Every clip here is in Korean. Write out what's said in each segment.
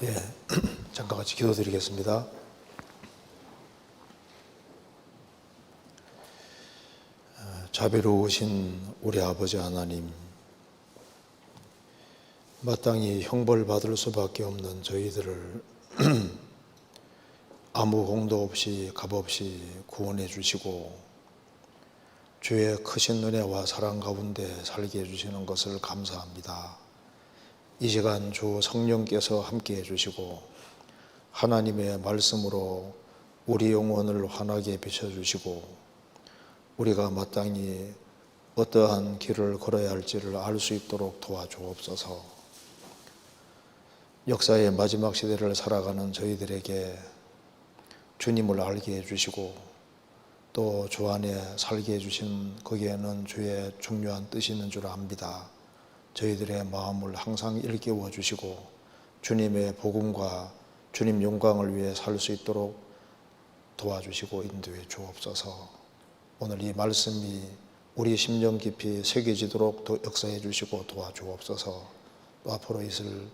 예, 잠깐 같이 기도드리겠습니다. 자비로우신 우리 아버지 하나님, 마땅히 형벌받을 수밖에 없는 저희들을 아무 공도 없이 값없이 구원해 주시고 주의 크신 은혜와 사랑 가운데 살게 해주시는 것을 감사합니다. 이 시간 주 성령께서 함께 해주시고 하나님의 말씀으로 우리 영혼을 환하게 비춰주시고 우리가 마땅히 어떠한 길을 걸어야 할지를 알 수 있도록 도와주옵소서. 역사의 마지막 시대를 살아가는 저희들에게 주님을 알게 해주시고 또 주 안에 살게 해주신 거기에는 주의 중요한 뜻이 있는 줄 압니다. 저희들의 마음을 항상 일깨워 주시고 주님의 복음과 주님 영광을 위해 살 수 있도록 도와주시고 인도해 주옵소서. 오늘 이 말씀이 우리 심령 깊이 새겨지도록 더 역사해 주시고 도와주옵소서. 또 앞으로 있을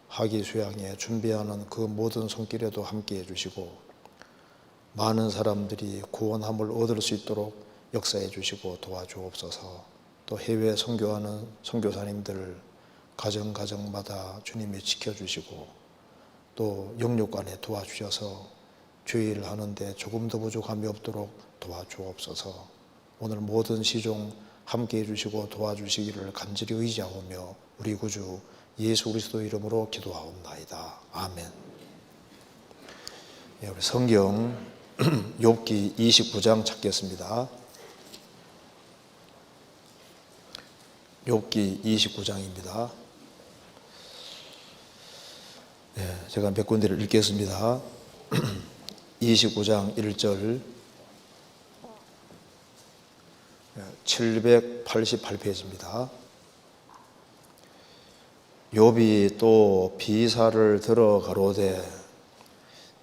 학위 수양에 준비하는 그 모든 손길에도 함께해 주시고 많은 사람들이 구원함을 얻을 수 있도록 역사해 주시고 도와주옵소서. 또 해외 선교하는 선교사님들 가정마다 주님이 지켜주시고 또 영육간에 도와주셔서 주의를 하는데 조금 더 부족함이 없도록 도와주옵소서. 오늘 모든 시종 함께해 주시고 도와주시기를 간절히 의지하오며 우리 구주 예수 그리스도 이름으로 기도하옵나이다. 아멘. 예, 우리 성경 욥기 29장 찾겠습니다. 욥기 29장입니다. 예, 제가 몇 군데를 읽겠습니다. 29장 1절 788페이지입니다. 욥이 또 비사를 들어 가로되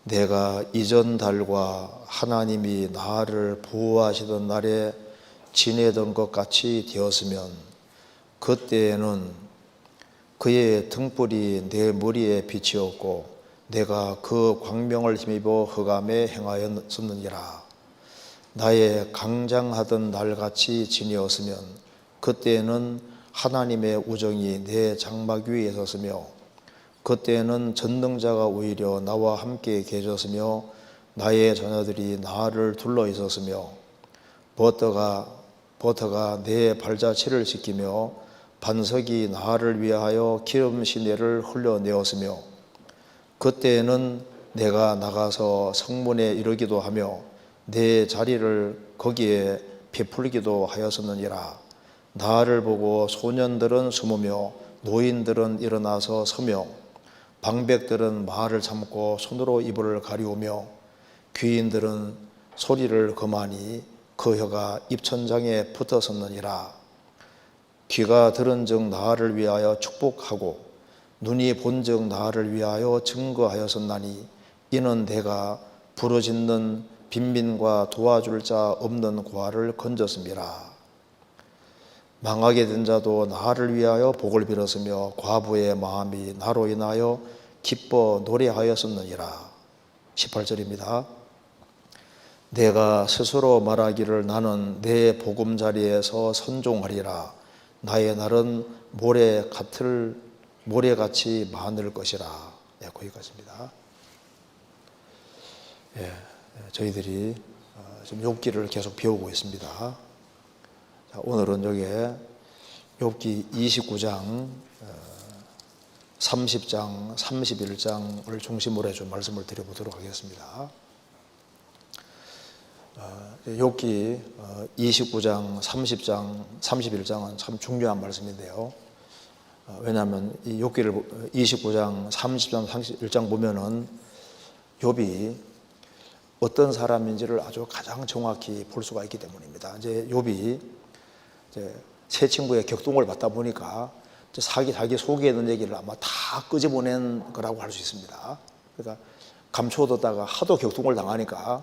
내가 이전 달과 하나님이 나를 보호하시던 날에 지내던 것 같이 되었으면 그때에는 그의 등불이 내 머리에 빛이었고 내가 그 광명을 힘입어 흑암에 행하였었느니라. 나의 강장하던 날같이 지내었으면 그때에는 하나님의 우정이 내 장막 위에 있었으며 그때에는 전능자가 오히려 나와 함께 계셨으며 나의 자녀들이 나를 둘러 있었으며 버터가 내 발자취를 지키며 반석이 나를 위하여 기름 시내를 흘려내었으며 그때에는 내가 나가서 성문에 이르기도 하며 내 자리를 거기에 베풀기도 하였었느니라. 나를 보고 소년들은 숨으며 노인들은 일어나서 서며 방백들은 말을 참고 손으로 입을 가리우며 귀인들은 소리를 금하니 그 혀가 입천장에 붙었었느니라. 귀가 들은즉 나를 위하여 축복하고 눈이 본즉 나를 위하여 증거하였었나니 이는 내가 부르짖는 빈민과 도와줄 자 없는 고아를 건졌음이라. 망하게 된 자도 나를 위하여 복을 빌었으며 과부의 마음이 나로 인하여 기뻐 노래하였었느니라. 18절입니다. 내가 스스로 말하기를 나는 내 보금자리에서 선종하리라. 나의 날은 모래같이 많을 것이라. 네, 거기까지입니다. 예, 저희들이 지금 욥기를 계속 배우고 있습니다. 자, 오늘은 여기에 욥기 29장, 30장, 31장을 중심으로 해서 말씀을 드려보도록 하겠습니다. 욥기 29장, 30장, 31장은 참 중요한 말씀인데요. 왜냐하면 이 욥기를 29장, 30장, 31장 보면은 욥이 어떤 사람인지를 아주 가장 정확히 볼 수가 있기 때문입니다. 이제 욥이 새 친구의 격동을 받다 보니까 자기 속에 있는 얘기를 아마 다 끄집어낸 거라고 할 수 있습니다. 그러니까 감춰뒀다가 하도 격동을 당하니까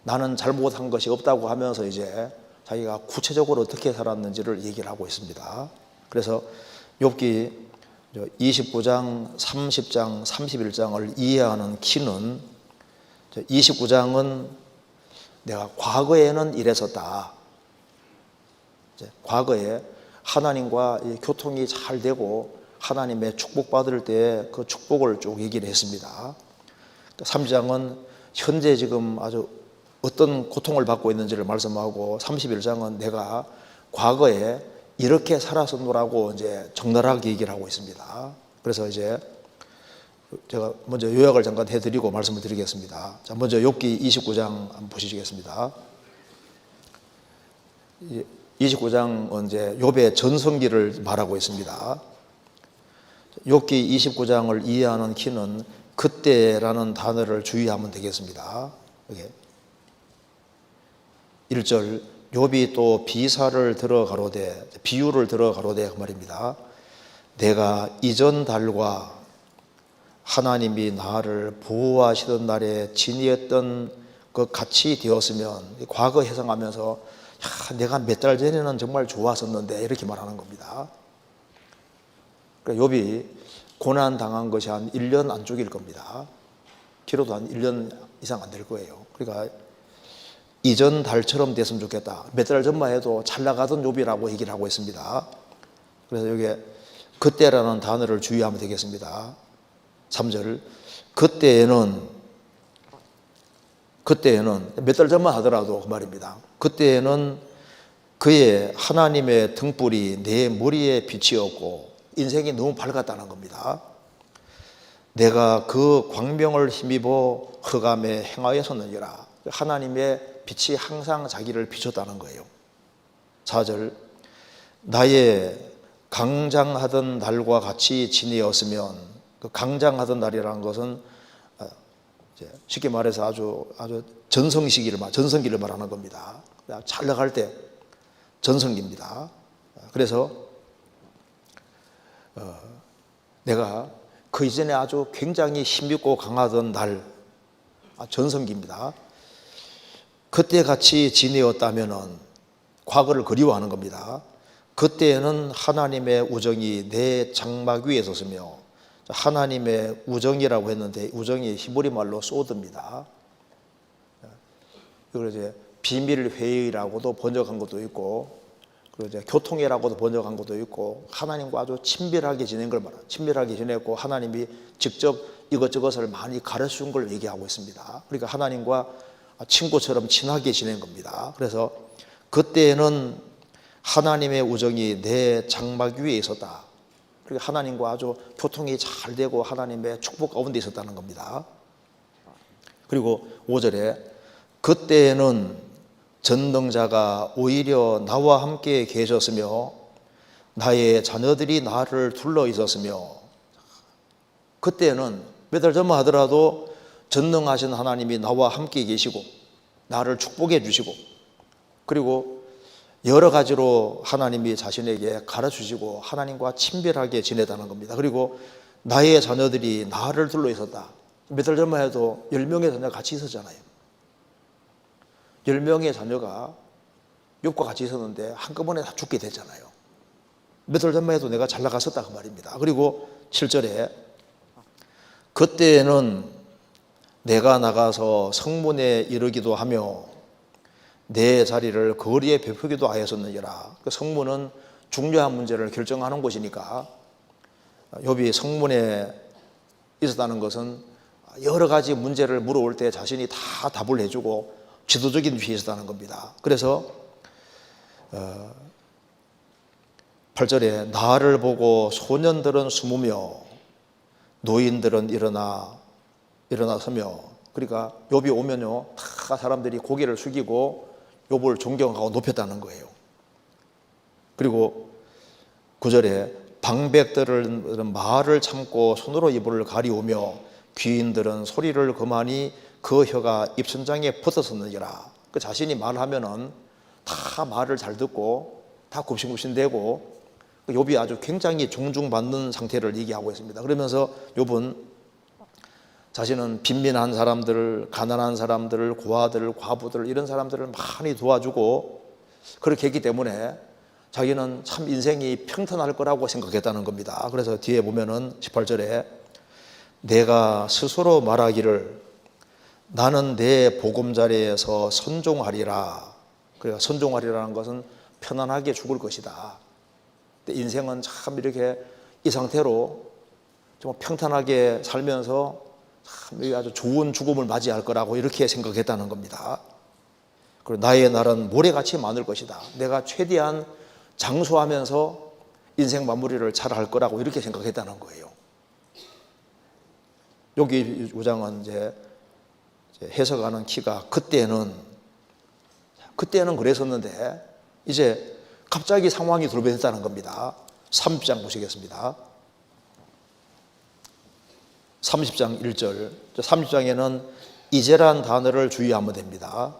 나는 잘못한 것이 없다고 하면서 이제 자기가 구체적으로 어떻게 살았는지를 얘기를 하고 있습니다. 그래서 욥기 29장, 30장, 31장을 이해하는 키는 29장은 내가 과거에는 이랬었다. 과거에 하나님과 교통이 잘 되고 하나님의 축복받을 때 그 축복을 쭉 얘기를 했습니다. 30장은 현재 지금 아주 어떤 고통을 받고 있는지를 말씀하고 31장은 내가 과거에 이렇게 살았었노라고 이제 적나라하게 얘기를 하고 있습니다. 그래서 이제 제가 먼저 요약을 잠깐 해드리고 말씀을 드리겠습니다. 자, 먼저 욥기 29장 한번 보시겠습니다. 29장은 이제 욥의 전성기를 말하고 있습니다. 욥기 29장을 이해하는 키는 그때라는 단어를 주의하면 되겠습니다. 여기 1절 욥이 또 비사를 들어 가로되, 비유를 들어 가로되 그 말입니다. 내가 이전 달과 하나님이 나를 보호하시던 날에 지니했던 그 같이 되었으면, 과거 해석하면서 내가 몇 달 전에는 정말 좋았었는데 이렇게 말하는 겁니다. 그러니까 욥이 고난 당한 것이 한 1년 안쪽일 겁니다. 길어도 한 1년 이상 안 될 거예요. 그러니까 이전 달처럼 됐으면 좋겠다. 몇 달 전만 해도 잘 나가던 욥이라고 얘기를 하고 있습니다. 그래서 여기에 그때라는 단어를 주의하면 되겠습니다. 3절 그때에는 몇 달 전만 하더라도 그 말입니다. 그때에는 그의 하나님의 등불이 내 머리에 빛이었고, 인생이 너무 밝았다는 겁니다. 내가 그 광명을 힘입어 흑암에 행하였었느니라. 하나님의 빛이 항상 자기를 비췄다는 거예요. 4절 나의 강장하던 날과 같이 지내었으면, 그 강장하던 날이라는 것은 쉽게 말해서 아주 전성기를 말하는 겁니다. 잘 나갈 때 전성기입니다. 그래서 내가 그 이전에 아주 굉장히 힘있고 강하던 날, 전성기입니다. 그때 같이 지내었다면은, 과거를 그리워하는 겁니다. 그때에는 하나님의 우정이 내 장막 위에 섰으며, 하나님의 우정이라고 했는데 우정이 히브리 말로 소드입니다. 이걸 이제 비밀 회의라고도 번역한 것도 있고, 그리고 이제 교통회라고도 번역한 것도 있고, 하나님과 아주 친밀하게 지낸 걸 말합니다. 친밀하게 지냈고 하나님이 직접 이것저것을 많이 가르쳐 준 걸 얘기하고 있습니다. 그러니까 하나님과 친구처럼 친하게 지낸 겁니다. 그래서 그때는 하나님의 우정이 내 장막 위에 있었다. 그러니까 하나님과 아주 교통이 잘 되고 하나님의 축복 가운데 있었다는 겁니다. 그리고 5절에 그때에는 전능자가 오히려 나와 함께 계셨으며 나의 자녀들이 나를 둘러 있었으며, 그때는 몇 달 전만 하더라도 전능하신 하나님이 나와 함께 계시고 나를 축복해 주시고, 그리고 여러 가지로 하나님이 자신에게 가르치시고 하나님과 친밀하게 지내다는 겁니다. 그리고 나의 자녀들이 나를 둘러 있었다. 몇 달 전만 해도 10명의 자녀가 같이 있었잖아요. 10명의 자녀가 욥과 같이 있었는데 한꺼번에 다 죽게 됐잖아요. 몇 달 전만 해도 내가 잘 나갔었다 그 말입니다. 그리고 7절에 그때에는 내가 나가서 성문에 이르기도 하며 내 자리를 거리에 베푸기도 하였었느니라. 그 성문은 중요한 문제를 결정하는 곳이니까, 욥이 성문에 있었다는 것은 여러 가지 문제를 물어올 때 자신이 다 답을 해주고 지도적인 위치에 있었다는 겁니다. 그래서 8절에 나를 보고 소년들은 숨으며 노인들은 일어나서며, 그러니까 욥이 오면요 다 사람들이 고개를 숙이고 욥을 존경하고 높였다는 거예요. 그리고 9절에 방백들은 말을 참고 손으로 입을 가리우며 귀인들은 소리를 그만이 그 혀가 입천장에 붙었었느니라. 그 자신이 말하면은 다 말을 잘 듣고 다 굽신굽신대고, 욥이 아주 굉장히 존중받는 상태를 얘기하고 있습니다. 그러면서 욥은 자신은 빈민한 사람들, 가난한 사람들, 고아들, 과부들 이런 사람들을 많이 도와주고 그렇게 했기 때문에 자기는 참 인생이 평탄할 거라고 생각했다는 겁니다. 그래서 뒤에 보면은 18절에 내가 스스로 말하기를 나는 내 보금자리에서 선종하리라. 그러니까 선종하리라는 것은 편안하게 죽을 것이다. 인생은 참 이렇게 이 상태로 좀 평탄하게 살면서 참 아주 좋은 죽음을 맞이할 거라고 이렇게 생각했다는 겁니다. 그리고 나의 날은 모래같이 많을 것이다. 내가 최대한 장수하면서 인생 마무리를 잘 할 거라고 이렇게 생각했다는 거예요. 여기 우장은 이제 해석하는 키가 그때는 그랬었는데 이제 갑자기 상황이 돌변했다는 겁니다. 30장 보시겠습니다. 30장 1절. 30장에는 이제란 단어를 주의하면 됩니다.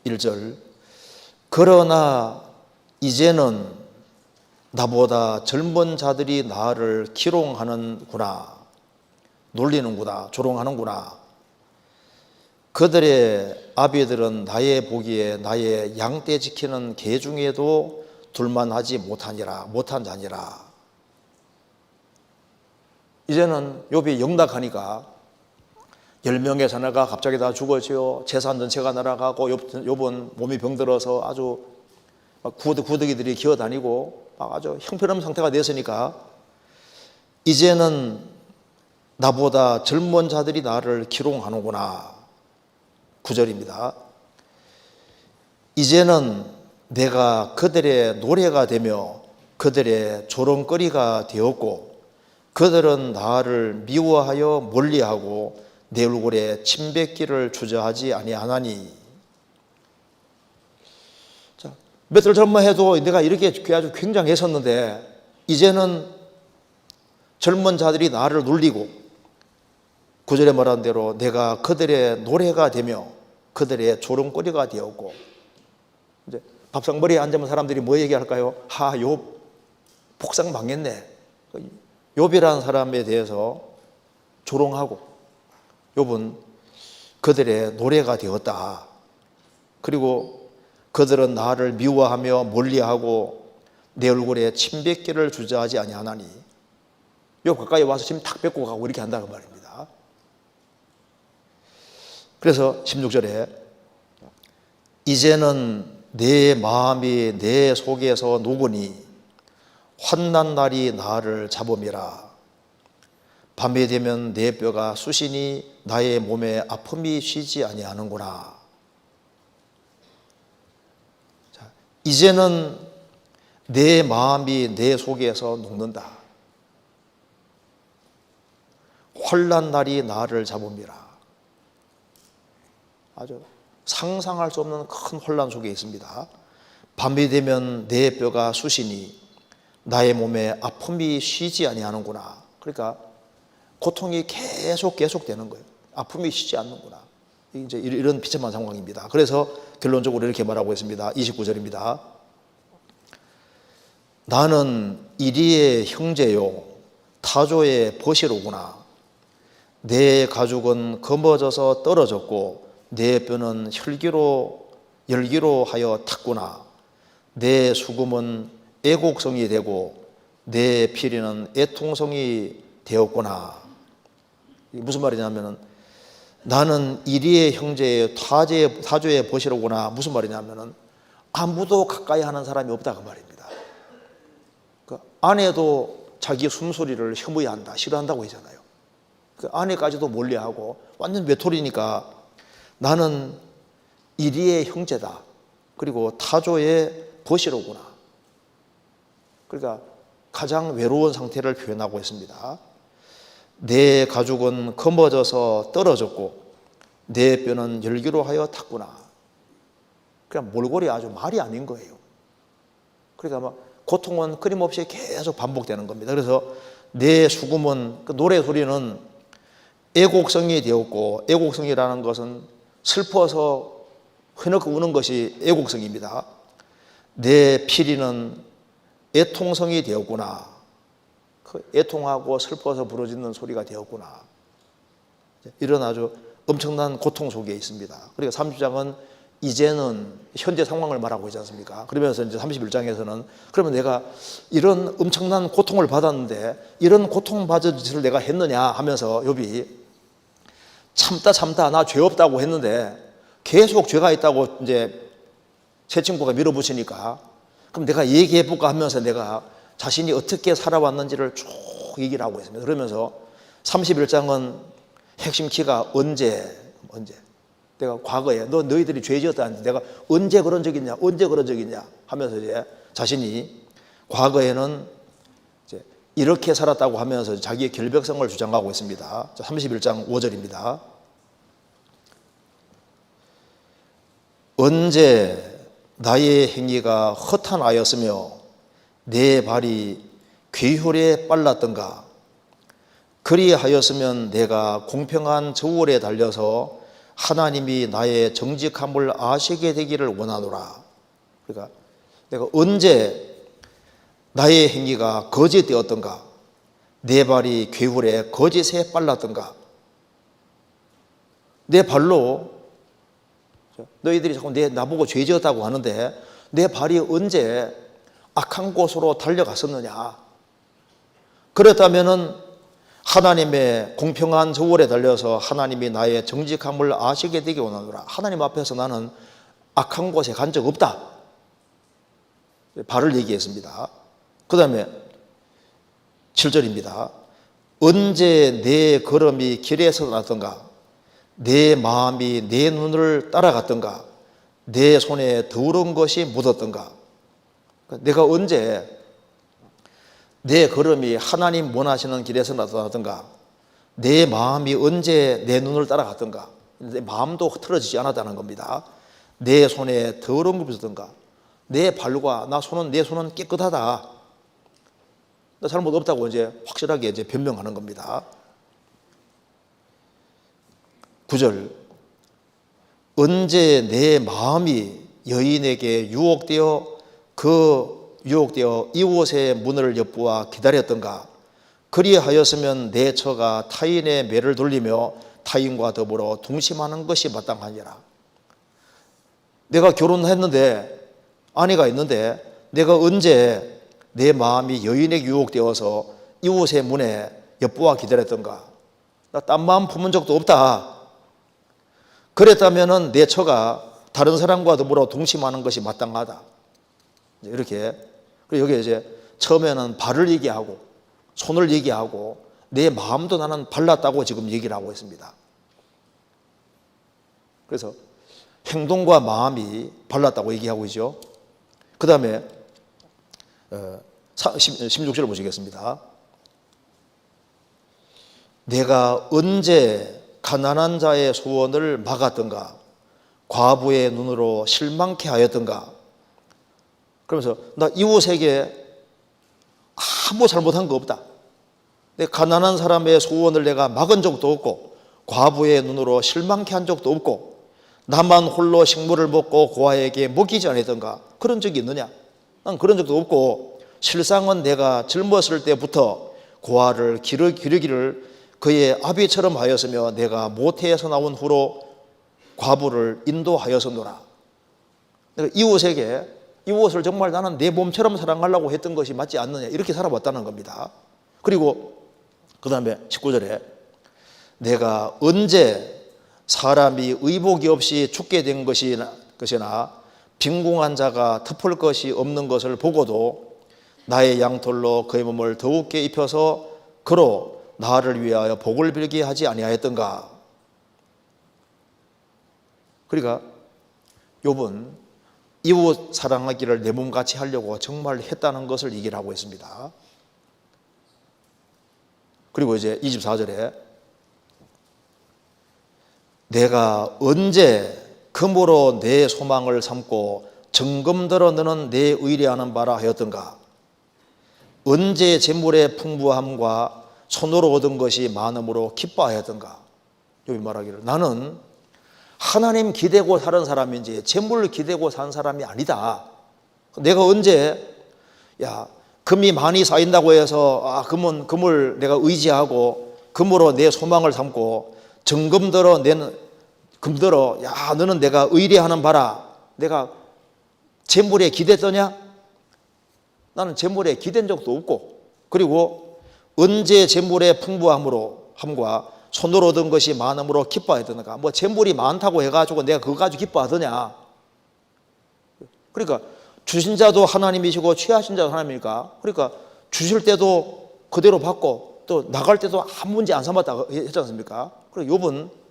1절. 그러나 이제는 나보다 젊은 자들이 나를 기롱하는구나. 놀리는구나. 조롱하는구나. 그들의 아비들은 나의 보기에 나의 양떼 지키는 개 중에도 둘만하지 못한 자니라. 이제는 욥이 영락하니까 10명의 자녀가 갑자기 다 죽어지요. 재산 전체가 날아가고 욥은 몸이 병들어서 아주 구더기들이 기어다니고 아주 형편없는 상태가 됐으니까 이제는 나보다 젊은 자들이 나를 기롱하는구나. 9절입니다. 이제는 내가 그들의 노래가 되며 그들의 조롱거리가 되었고 그들은 나를 미워하여 멀리하고 내 얼굴에 침뱉기를 주저하지 아니하나니. 자, 며칠 전만 해도 내가 이렇게 아주 굉장했었는데 이제는 젊은 자들이 나를 놀리고 9절에 말한 대로 내가 그들의 노래가 되며 그들의 조롱거리가 되었고. 이제 밥상머리에 앉으면 사람들이 뭐 얘기할까요? 욥 복상 망했네. 욥이라는 사람에 대해서 조롱하고 욥은 그들의 노래가 되었다. 그리고 그들은 나를 미워하며 멀리하고 내 얼굴에 침뱉기를 주저하지 아니하나니. 욥 가까이 와서 침 탁 뱉고 가고 이렇게 한다는 말입니다. 그래서 16절에 이제는 내 마음이 내 속에서 녹으니 환난 날이 나를 잡음이라. 밤이 되면 내 뼈가 쑤시니 나의 몸에 아픔이 쉬지 아니하는구나. 자, 이제는 내 마음이 내 속에서 녹는다. 환난 날이 나를 잡음이라. 아주 상상할 수 없는 큰 혼란 속에 있습니다. 밤이 되면 내 뼈가 쑤시니 나의 몸에 아픔이 쉬지 아니하는구나. 그러니까 고통이 계속 되는 거예요. 아픔이 쉬지 않는구나. 이제 이런 비참한 상황입니다. 그래서 결론적으로 이렇게 말하고 있습니다. 29절입니다. 나는 이리의 형제요 타조의 벗이로구나. 내 가죽은 검어져서 떨어졌고 내 뼈는 열기로 하여 탔구나. 내 수금은 애곡성이 되고 내 피리는 애통성이 되었구나. 무슨 말이냐면은 나는 이리의 형제의 타조의 벗이로구나. 무슨 말이냐면은 아무도 가까이 하는 사람이 없다 그 말입니다. 그 아내도 자기 숨소리를 혐오해한다, 싫어한다고 하잖아요. 그 아내까지도 멀리하고 완전 외톨이니까 나는 이리의 형제다. 그리고 타조의 벗이로구나. 그러니까 가장 외로운 상태를 표현하고 있습니다. 내 가죽은 검어져서 떨어졌고 내 뼈는 열기로 하여 탔구나. 그냥 몰골이 아주 말이 아닌 거예요. 그러니까 고통은 끊임없이 계속 반복되는 겁니다. 그래서 내 수금은, 그 노래 소리는 애곡성이 되었고, 애곡성이라는 것은 슬퍼서 흐느끼 우는 것이 애곡성입니다. 내 피리는 애통성이 되었구나. 그 애통하고 슬퍼서 부러지는 소리가 되었구나. 이런 아주 엄청난 고통 속에 있습니다. 그러니까 30장은 이제는 현재 상황을 말하고 있지 않습니까? 그러면서 이제 31장에서는 그러면 내가 이런 엄청난 고통을 받았는데 이런 고통받은 짓을 내가 했느냐 하면서 욥이 참다 나 죄 없다고 했는데 계속 죄가 있다고 이제 새 친구가 밀어붙이니까 그럼 내가 얘기해 볼까 하면서 내가 자신이 어떻게 살아왔는지를 쭉 얘기를 하고 있습니다. 그러면서 31장은 핵심 키가 언제 내가 과거에 너희들이 죄 지었다는데 내가 언제 그런 적 있냐 하면서 이제 자신이 과거에는 이제 이렇게 살았다고 하면서 자기의 결백성을 주장하고 있습니다. 31장 5절입니다. 언제 나의 행위가 허탄하였으며 내 발이 괴혈에 빨랐던가. 그리하였으면 내가 공평한 저울에 달려서 하나님이 나의 정직함을 아시게 되기를 원하노라. 그러니까 내가 언제 나의 행위가 거짓되었던가, 내 발이 괴물에 거짓에 빨랐던가. 내 발로 너희들이 자꾸 나보고 죄 지었다고 하는데 내 발이 언제 악한 곳으로 달려갔었느냐. 그렇다면은 하나님의 공평한 저울에 달려서 하나님이 나의 정직함을 아시게 되기 원하노라. 하나님 앞에서 나는 악한 곳에 간 적 없다. 발을 얘기했습니다. 그 다음에 7절입니다. 언제 내 걸음이 길에서 났던가, 내 마음이 내 눈을 따라갔던가, 내 손에 더러운 것이 묻었던가. 내가 언제 내 걸음이 하나님 원하시는 길에서 나타나던가, 내 마음이 언제 내 눈을 따라갔던가. 내 마음도 흐트러지지 않았다는 겁니다. 내 손에 더러운 것이 묻었던가, 내 발과 내 손은 깨끗하다. 나 잘못 없다고 이제 확실하게 이제 변명하는 겁니다. 9절. 언제 내 마음이 여인에게 유혹되어 이웃의 문을 엿보아 기다렸던가. 그리하였으면 내 처가 타인의 매를 돌리며 타인과 더불어 동심하는 것이 마땅하니라. 내가 결혼했는데 아내가 있는데 내가 언제 내 마음이 여인에게 유혹되어서 이웃의 문에 엿보아 기다렸던가. 나 딴 마음 품은 적도 없다. 그랬다면 내 처가 다른 사람과 더불어 동심하는 것이 마땅하다. 이렇게. 그리고 여기 이제 처음에는 발을 얘기하고 손을 얘기하고 내 마음도 나는 발랐다고 지금 얘기를 하고 있습니다. 그래서 행동과 마음이 발랐다고 얘기하고 있죠. 그 다음에 16절을 보시겠습니다. 내가 언제 가난한 자의 소원을 막았던가, 과부의 눈으로 실망케 하였던가. 그러면서 나 이웃에게 아무 잘못한 거 없다. 내 가난한 사람의 소원을 내가 막은 적도 없고, 과부의 눈으로 실망케 한 적도 없고, 나만 홀로 식물을 먹고 고아에게 먹이지 않았던가. 그런 적이 있느냐? 난 그런 적도 없고, 실상은 내가 젊었을 때부터 고아를 기르기를 그의 아비처럼 하였으며 내가 모태에서 나온 후로 과부를 인도하였었노라. 내가 이웃을 정말 나는 내 몸처럼 사랑하려고 했던 것이 맞지 않느냐, 이렇게 살아왔다는 겁니다. 그리고 그 다음에 19절에 내가 언제 사람이 의복이 없이 죽게 된 것이나 빈궁한 자가 덮을 것이 없는 것을 보고도 나의 양털로 그의 몸을 더욱게 입혀서 그로 나를 위하여 복을 빌게 하지 아니하였던가. 그러니까 욥은 이웃 사랑하기를 내 몸같이 하려고 정말 했다는 것을 얘기를 하고 있습니다. 그리고 이제 24절에 내가 언제 금으로 내 소망을 삼고 정금들어 너는 내 의뢰하는 바라 하였던가. 언제 재물의 풍부함과 손으로 얻은 것이 많음으로 기뻐하였던가. 욥이 말하기를 나는 하나님 기대고 사는 사람인지 재물을 기대고 산 사람이 아니다. 내가 언제 금이 많이 쌓인다고 해서 금을 내가 의지하고 금으로 내 소망을 삼고 정금들어 내는 금들어 야 너는 내가 의뢰하는 바라 내가 재물에 기댔더냐? 나는 재물에 기댄 적도 없고 그리고 언제 재물의 풍부함과 손으로 얻은 것이 많음으로 기뻐하였던가. 뭐 재물이 많다고 해가지고 내가 그거 가지고 기뻐하더냐? 그러니까 주신 자도 하나님이시고 취하신 자도 하나님이니까 그러니까 주실 때도 그대로 받고 또 나갈 때도 한 문제 안 삼았다 했지 않습니까? 그리고 욥은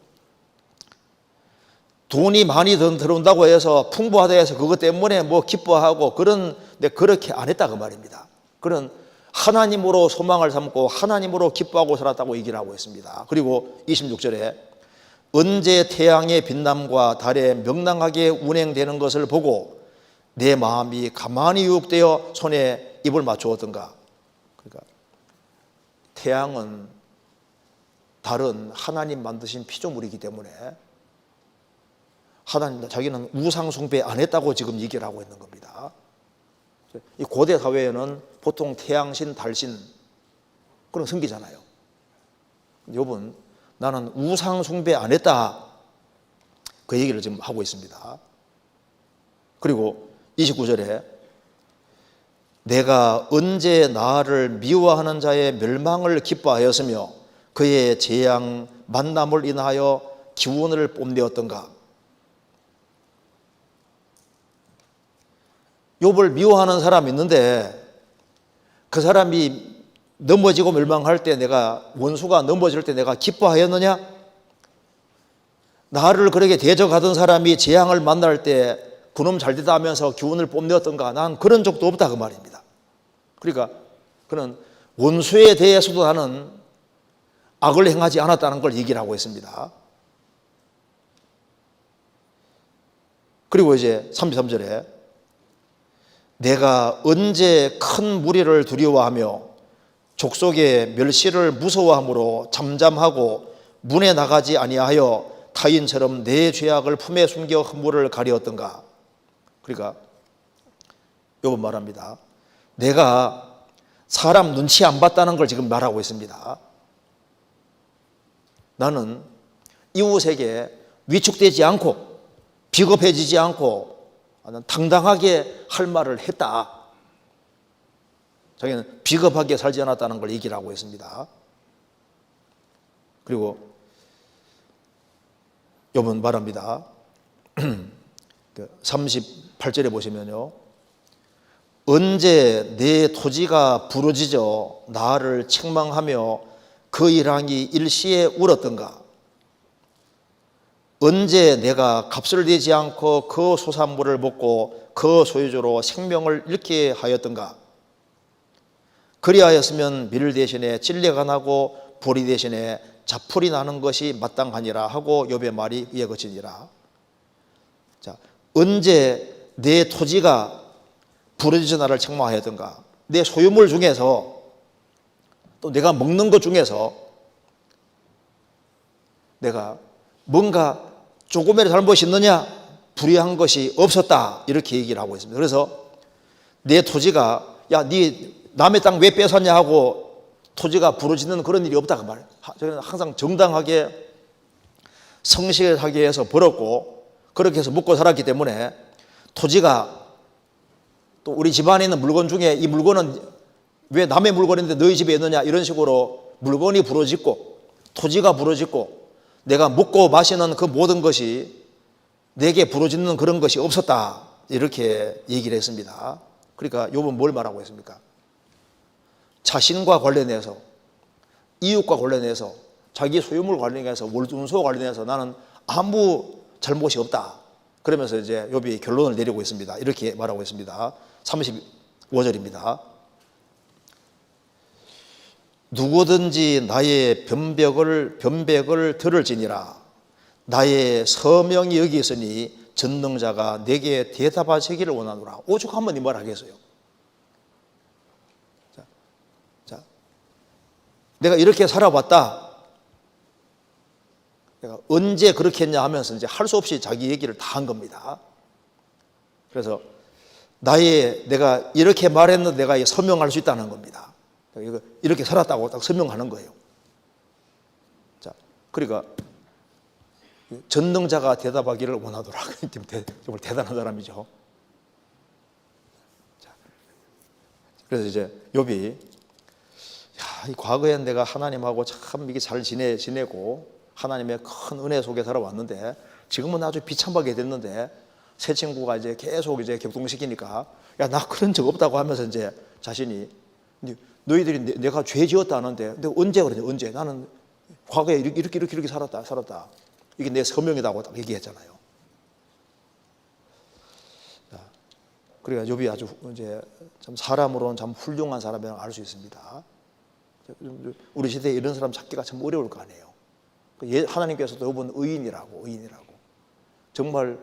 돈이 많이 들어온다고 해서 풍부하다 해서 그것 때문에 뭐 기뻐하고 그렇게 안 했다 그 말입니다. 그런 하나님으로 소망을 삼고 하나님으로 기뻐하고 살았다고 얘기를 하고 있습니다. 그리고 26절에 언제 태양의 빛남과 달의 명랑하게 운행되는 것을 보고 내 마음이 가만히 유혹되어 손에 입을 맞추었던가. 그러니까 태양은 달은 하나님 만드신 피조물이기 때문에 하나님 자기는 우상 숭배 안 했다고 지금 얘기를 하고 있는 겁니다. 이 고대 사회에는 보통 태양신, 달신 그런 섬기잖아요. 욥은 나는 우상 숭배 안 했다 그 얘기를 지금 하고 있습니다. 그리고 29절에 내가 언제 나를 미워하는 자의 멸망을 기뻐하였으며 그의 재앙 만남을 인하여 기운을 뽐내었던가. 욥을 미워하는 사람이 있는데 그 사람이 넘어지고 멸망할 때 내가 원수가 넘어질 때 내가 기뻐하였느냐? 나를 그렇게 대적하던 사람이 재앙을 만날 때 그놈 잘되다 하면서 기운을 뽐내었던가? 난 그런 적도 없다 그 말입니다. 그러니까 그는 원수에 대해서도 나는 악을 행하지 않았다는 걸 얘기를 하고 있습니다. 그리고 이제 33절에 내가 언제 큰 무리를 두려워하며 족속의 멸시를 무서워함으로 잠잠하고 문에 나가지 아니하여 타인처럼 내 죄악을 품에 숨겨 허물을 가리었던가. 그러니까 욥은 말합니다. 내가 사람 눈치 안 봤다는 걸 지금 말하고 있습니다. 나는 이웃에게 위축되지 않고 비겁해지지 않고 당당하게 할 말을 했다. 자기는 비겁하게 살지 않았다는 걸 얘기를 하고 있습니다. 그리고 욥은 말합니다. 38절에 보시면요. 언제 내 토지가 부러지져 나를 책망하며 그 일항이 일시에 울었던가. 언제 내가 값을 내지 않고 그 소산물을 먹고 그 소유주로 생명을 잃게 하였던가. 그리하였으면 밀 대신에 찔레가 나고 보리 대신에 자풀이 나는 것이 마땅하니라 하고 욥의 말이 이에 그치니라. 자, 언제 내 토지가 부러지져 나를 책망하였던가. 내 소유물 중에서 또 내가 먹는 것 중에서 내가 뭔가 조금이라도 잘못이 있느냐? 불의한 것이 없었다. 이렇게 얘기를 하고 있습니다. 그래서 내 토지가 야, 네 남의 땅 왜 뺏었냐 하고 토지가 부러지는 그런 일이 없다 그 말이에요. 저는 항상 정당하게 성실하게 해서 벌었고 그렇게 해서 먹고 살았기 때문에 토지가 또 우리 집안에 있는 물건 중에 이 물건은 왜 남의 물건인데 너희 집에 있느냐 이런 식으로 물건이 부러지고 토지가 부러지고 내가 먹고 마시는 그 모든 것이 내게 부러지는 그런 것이 없었다 이렇게 얘기를 했습니다. 그러니까 욥은 뭘 말하고 있습니까? 자신과 관련해서 이웃과 관련해서 자기 소유물 관련해서 원수와 관련해서 나는 아무 잘못이 없다. 그러면서 이제 욥이 결론을 내리고 있습니다. 이렇게 말하고 있습니다. 35절입니다. 누구든지 나의 변백을 들을지니라. 나의 서명이 여기 있으니 전능자가 내게 대답하시기를 원하노라. 오죽하면 이 말 하겠어요. 자, 내가 이렇게 살아왔다. 내가 언제 그렇게 했냐 하면서 이제 할 수 없이 자기 얘기를 다 한 겁니다. 그래서 내가 이렇게 말했는데 내가 서명할 수 있다는 겁니다. 이렇게 살았다고 딱 서명하는 거예요. 자, 그러니까 전능자가 대답하기를 원하더라. 정말 대단한 사람이죠. 그래서 이제 욥이 이 과거에 내가 하나님하고 참 이게 잘 지내고 하나님의 큰 은혜 속에 살아왔는데 지금은 아주 비참하게 됐는데 새 친구가 이제 계속 이제 격동시키니까 야, 나 그런 적 없다고 하면서 이제 자신이 너희들이 내가 죄 지었다는데 근데 언제 그러냐, 언제 나는 과거에 이렇게 살았다. 이게 내 서명이라고 딱 얘기했잖아요. 그러니까 욥이 아주 이제 참 사람으로는 참 훌륭한 사람이라고 알 수 있습니다. 우리 시대에 이런 사람 찾기가 참 어려울 거 아니에요. 하나님께서도 욥은 의인이라고 정말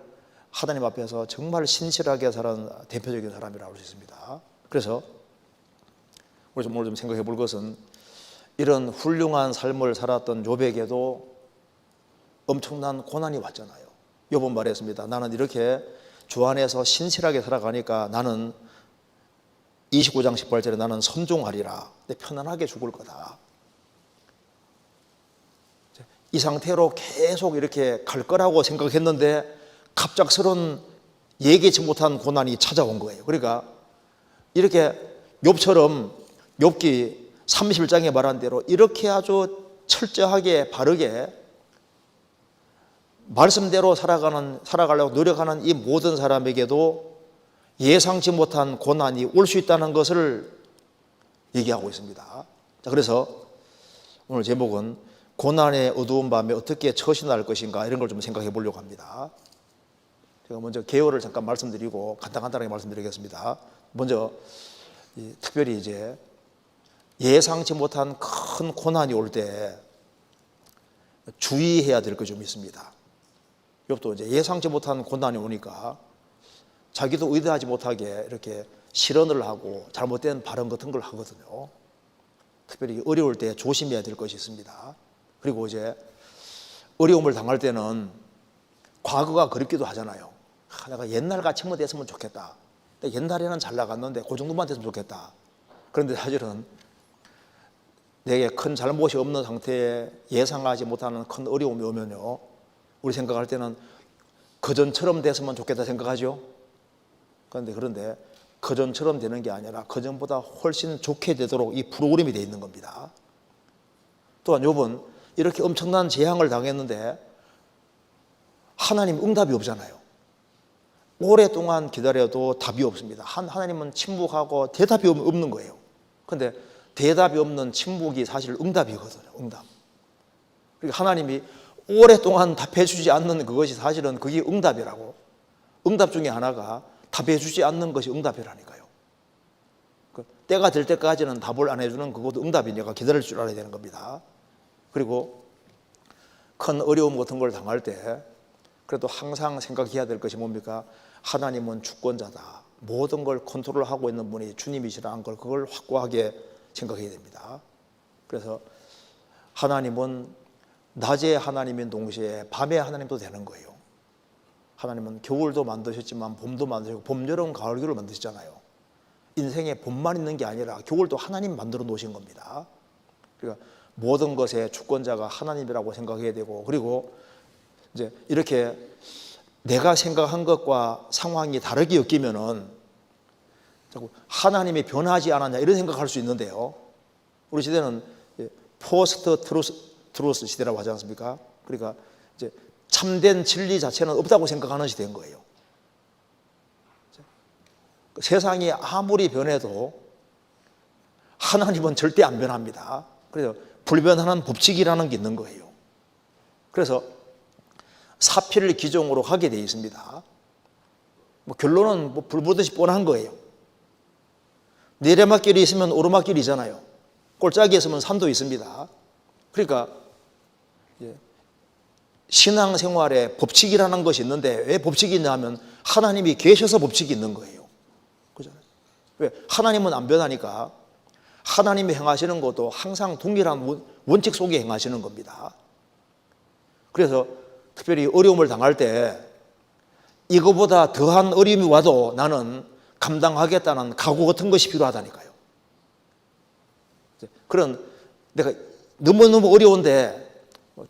하나님 앞에서 정말 신실하게 살은 대표적인 사람이라고 할 수 있습니다. 그래서 우리 오늘 좀 생각해 볼 것은 이런 훌륭한 삶을 살았던 욥에게도 엄청난 고난이 왔잖아요. 욥은 말했습니다. 나는 이렇게 주 안에서 신실하게 살아가니까 나는 29장 18절에 나는 선종하리라. 내 편안하게 죽을 거다. 이 상태로 계속 이렇게 갈 거라고 생각했는데 갑작스런 예기치 못한 고난이 찾아온 거예요. 그러니까 이렇게 욥처럼 욥기 31장에 말한 대로 이렇게 아주 철저하게 바르게 말씀대로 살아가려고 노력하는 이 모든 사람에게도 예상치 못한 고난이 올 수 있다는 것을 얘기하고 있습니다. 자, 그래서 오늘 제목은 고난의 어두운 밤에 어떻게 처신할 것인가 이런 걸 좀 생각해 보려고 합니다. 제가 먼저 개요를 잠깐 말씀드리고 간단하게 말씀드리겠습니다. 먼저 특별히 이제 예상치 못한 큰 고난이 올 때 주의해야 될 것 좀 있습니다. 욥도 이제 예상치 못한 고난이 오니까 자기도 의도하지 못하게 이렇게 실언을 하고 잘못된 발언 같은 걸 하거든요. 특별히 어려울 때 조심해야 될 것이 있습니다. 그리고 이제 어려움을 당할 때는 과거가 그립기도 하잖아요. 내가 옛날 같이만 됐으면 좋겠다. 옛날에는 잘 나갔는데 그 정도만 됐으면 좋겠다. 그런데 사실은 내게 큰 잘못이 없는 상태에 예상하지 못하는 큰 어려움이 오면요, 우리 생각할 때는 그전처럼 됐으면 좋겠다 생각하죠. 그런데 그전처럼 되는 게 아니라 그전보다 훨씬 좋게 되도록 이 프로그램이 되어 있는 겁니다. 또한 욥은 이렇게 엄청난 재앙을 당했는데 하나님 응답이 없잖아요. 오랫동안 기다려도 답이 없습니다. 하나님은 침묵하고 대답이 없는 거예요. 그런데 대답이 없는 침묵이 사실 응답이거든요. 응답. 그러니까 하나님이 오랫동안 답해 주지 않는 그것이 사실은 그게 응답이라고. 응답 중에 하나가 답해 주지 않는 것이 응답이라니까요. 때가 될 때까지는 답을 안 해주는 그것도 응답이니까 기다릴 줄 알아야 되는 겁니다. 그리고 큰 어려움 같은 걸 당할 때 그래도 항상 생각해야 될 것이 뭡니까? 하나님은 주권자다. 모든 걸 컨트롤하고 있는 분이 주님이시라는 걸 그걸 확고하게 생각해야 됩니다. 그래서 하나님은 낮에 하나님인 동시에 밤에 하나님도 되는 거예요. 하나님은 겨울도 만드셨지만 봄도 만드시고 봄, 여름, 가을, 겨울을 만드셨잖아요. 인생에 봄만 있는 게 아니라 겨울도 하나님 만들어 놓으신 겁니다. 그러니까 모든 것의 주권자가 하나님이라고 생각해야 되고, 그리고 이제 이렇게 내가 생각한 것과 상황이 다르게 엮이면은 자꾸 하나님이 변하지 않았냐 이런 생각할 수 있는데요. 우리 시대는 포스트 트루스 시대라고 하지 않습니까? 그러니까 이제 참된 진리 자체는 없다고 생각하는 시대인 거예요. 세상이 아무리 변해도 하나님은 절대 안 변합니다. 그래서 불변하는 법칙이라는 게 있는 거예요. 그래서 사필을 기종으로 하게 되어 있습니다. 결론은 불 보듯이 뻔한 거예요. 내리막길이 있으면 오르막길이잖아요. 골짜기에 있으면 산도 있습니다. 그러니까 신앙생활에 법칙이라는 것이 있는데 왜 법칙이 있냐 하면 하나님이 계셔서 법칙이 있는 거예요. 그잖아요. 왜? 하나님은 안 변하니까 하나님이 행하시는 것도 항상 동일한 원칙 속에 행하시는 겁니다. 그래서 특별히 어려움을 당할 때 이거보다 더한 어려움이 와도 나는 감당하겠다는 각오 같은 것이 필요하다니까요. 그런 내가 너무너무 어려운데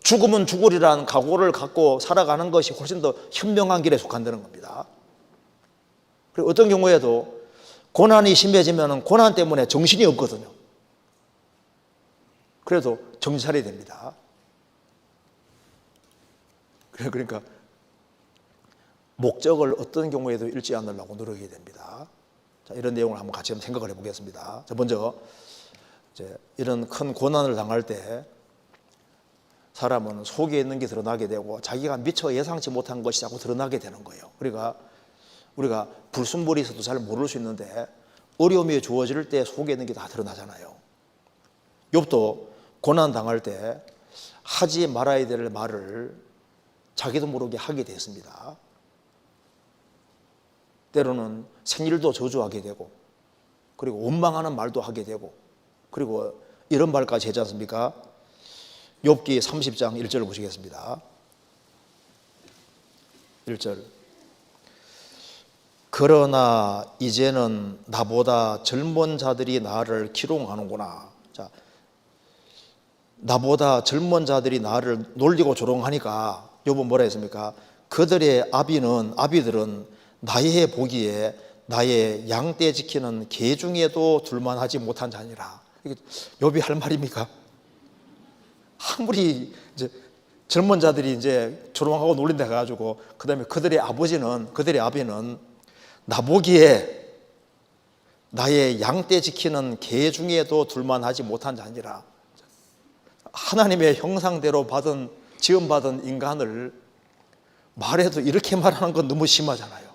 죽으면 죽으리라는 각오를 갖고 살아가는 것이 훨씬 더 현명한 길에 속한다는 겁니다. 그리고 어떤 경우에도 고난이 심해지면 고난 때문에 정신이 없거든요. 그래도 정신 차려야 됩니다. 그러니까 목적을 어떤 경우에도 잃지 않으려고 노력해야 됩니다. 자, 이런 내용을 한번 같이 생각을 해보겠습니다. 자, 먼저 이제 이런 큰 고난을 당할 때 사람은 속에 있는 게 드러나게 되고 자기가 미처 예상치 못한 것이 자꾸 드러나게 되는 거예요. 그러니까 우리가 불순물이 있어도 잘 모를 수 있는데 어려움이 주어질 때 속에 있는 게 다 드러나잖아요. 욥도 고난 당할 때 하지 말아야 될 말을 자기도 모르게 하게 됐습니다. 때로는 생일도 저주하게 되고, 그리고 원망하는 말도 하게 되고, 그리고 이런 말까지 하지 않습니까? 욥기 30장 1절을 보시겠습니다. 1절. 그러나 이제는 나보다 젊은 자들이 나를 기롱하는구나. 자, 나보다 젊은 자들이 나를 놀리고 조롱하니까 욥은 뭐라 했습니까? 그들의 아비들은 나의 보기에 나의 양떼 지키는 개 중에도 둘만하지 못한 자니라. 이게 욥이 할 말입니까? 아무리 이제 젊은 자들이 이제 조롱하고 놀린다 해가지고 그다음에 그들의 아비는 나 보기에 나의 양떼 지키는 개 중에도 둘만하지 못한 자니라. 하나님의 형상대로 지음받은 인간을 말해도 이렇게 말하는 건 너무 심하잖아요.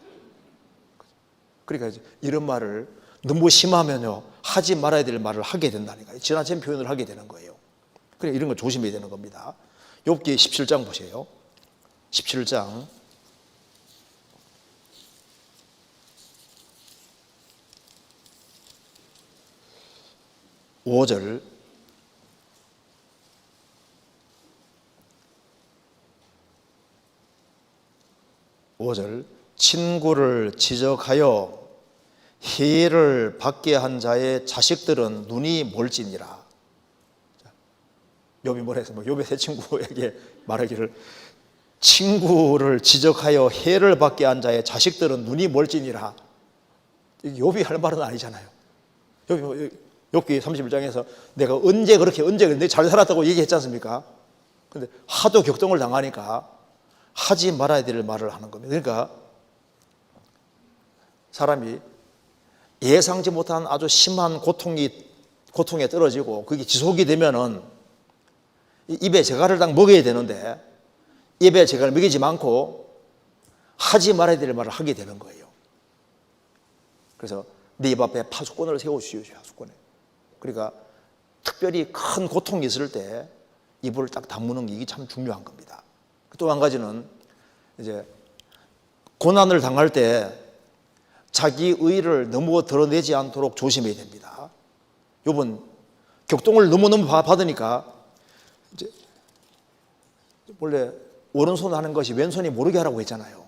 그러니까 이런 말을 너무 심하면요 하지 말아야 될 말을 하게 된다니까요. 지나친 표현을 하게 되는 거예요. 그래 이런 거 조심해야 되는 겁니다. 욥기 17장 보세요. 17장 5절. 친구를 지적하여 해를 받게 한 자의 자식들은 눈이 멀지니라. 욥이 뭐라 했어요? 욥의 새 친구에게 말하기를 친구를 지적하여 해를 받게 한 자의 자식들은 눈이 멀지니라. 욥이 할 말은 아니잖아요. 욥기 31장에서 내가 언제 잘 살았다고 얘기했지 않습니까? 근데 하도 격동을 당하니까 하지 말아야 될 말을 하는 겁니다. 그러니까 사람이 예상치 못한 아주 심한 고통에 떨어지고 그게 지속이 되면은 입에 재갈을 딱 먹여야 되는데 입에 재갈을 먹이지 않고 하지 말아야 될 말을 하게 되는 거예요. 그래서 네 입 앞에 파수꾼을 세워주시오. 파수꾼에. 그러니까 특별히 큰 고통이 있을 때 입을 딱 다무는 게 이게 참 중요한 겁니다. 또 한 가지는 이제 고난을 당할 때 자기 의를 너무 드러내지 않도록 조심해야 됩니다. 욥은 격동을 너무너무 받으니까 이제 원래 오른손 하는 것이 왼손이 모르게 하라고 했잖아요.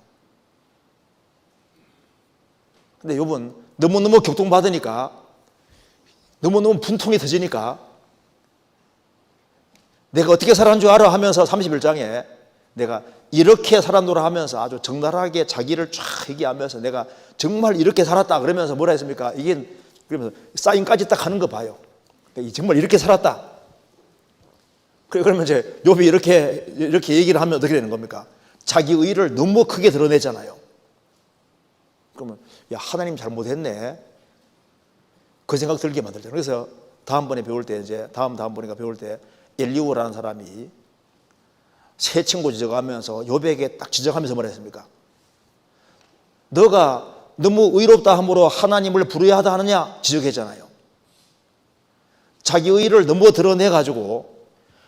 근데 욥은 너무너무 격동받으니까 너무너무 분통이 터지니까 내가 어떻게 살았는 줄 알아 하면서 31장에 내가 이렇게 살았노라 하면서 아주 적나라하게 자기를 쫙 얘기하면서 내가 정말 이렇게 살았다 그러면서 뭐라 했습니까? 이게 그러면서 사인까지 딱 하는 거 봐요. 정말 이렇게 살았다. 그러면 이제 욥이 이렇게 얘기를 하면 어떻게 되는 겁니까? 자기 의를 너무 크게 드러내잖아요. 그러면 야 하나님 잘못했네. 그 생각 들게 만들잖아요. 그래서 다음번에 배울 때 다음번에 배울 때 엘리후라는 사람이 새 친구 지적하면서 욥에게 딱 지적하면서 뭐라 했습니까? 너가 너무 의롭다 함으로 하나님을 부르야 하다 하느냐 지적했잖아요. 자기 의를 너무 드러내가지고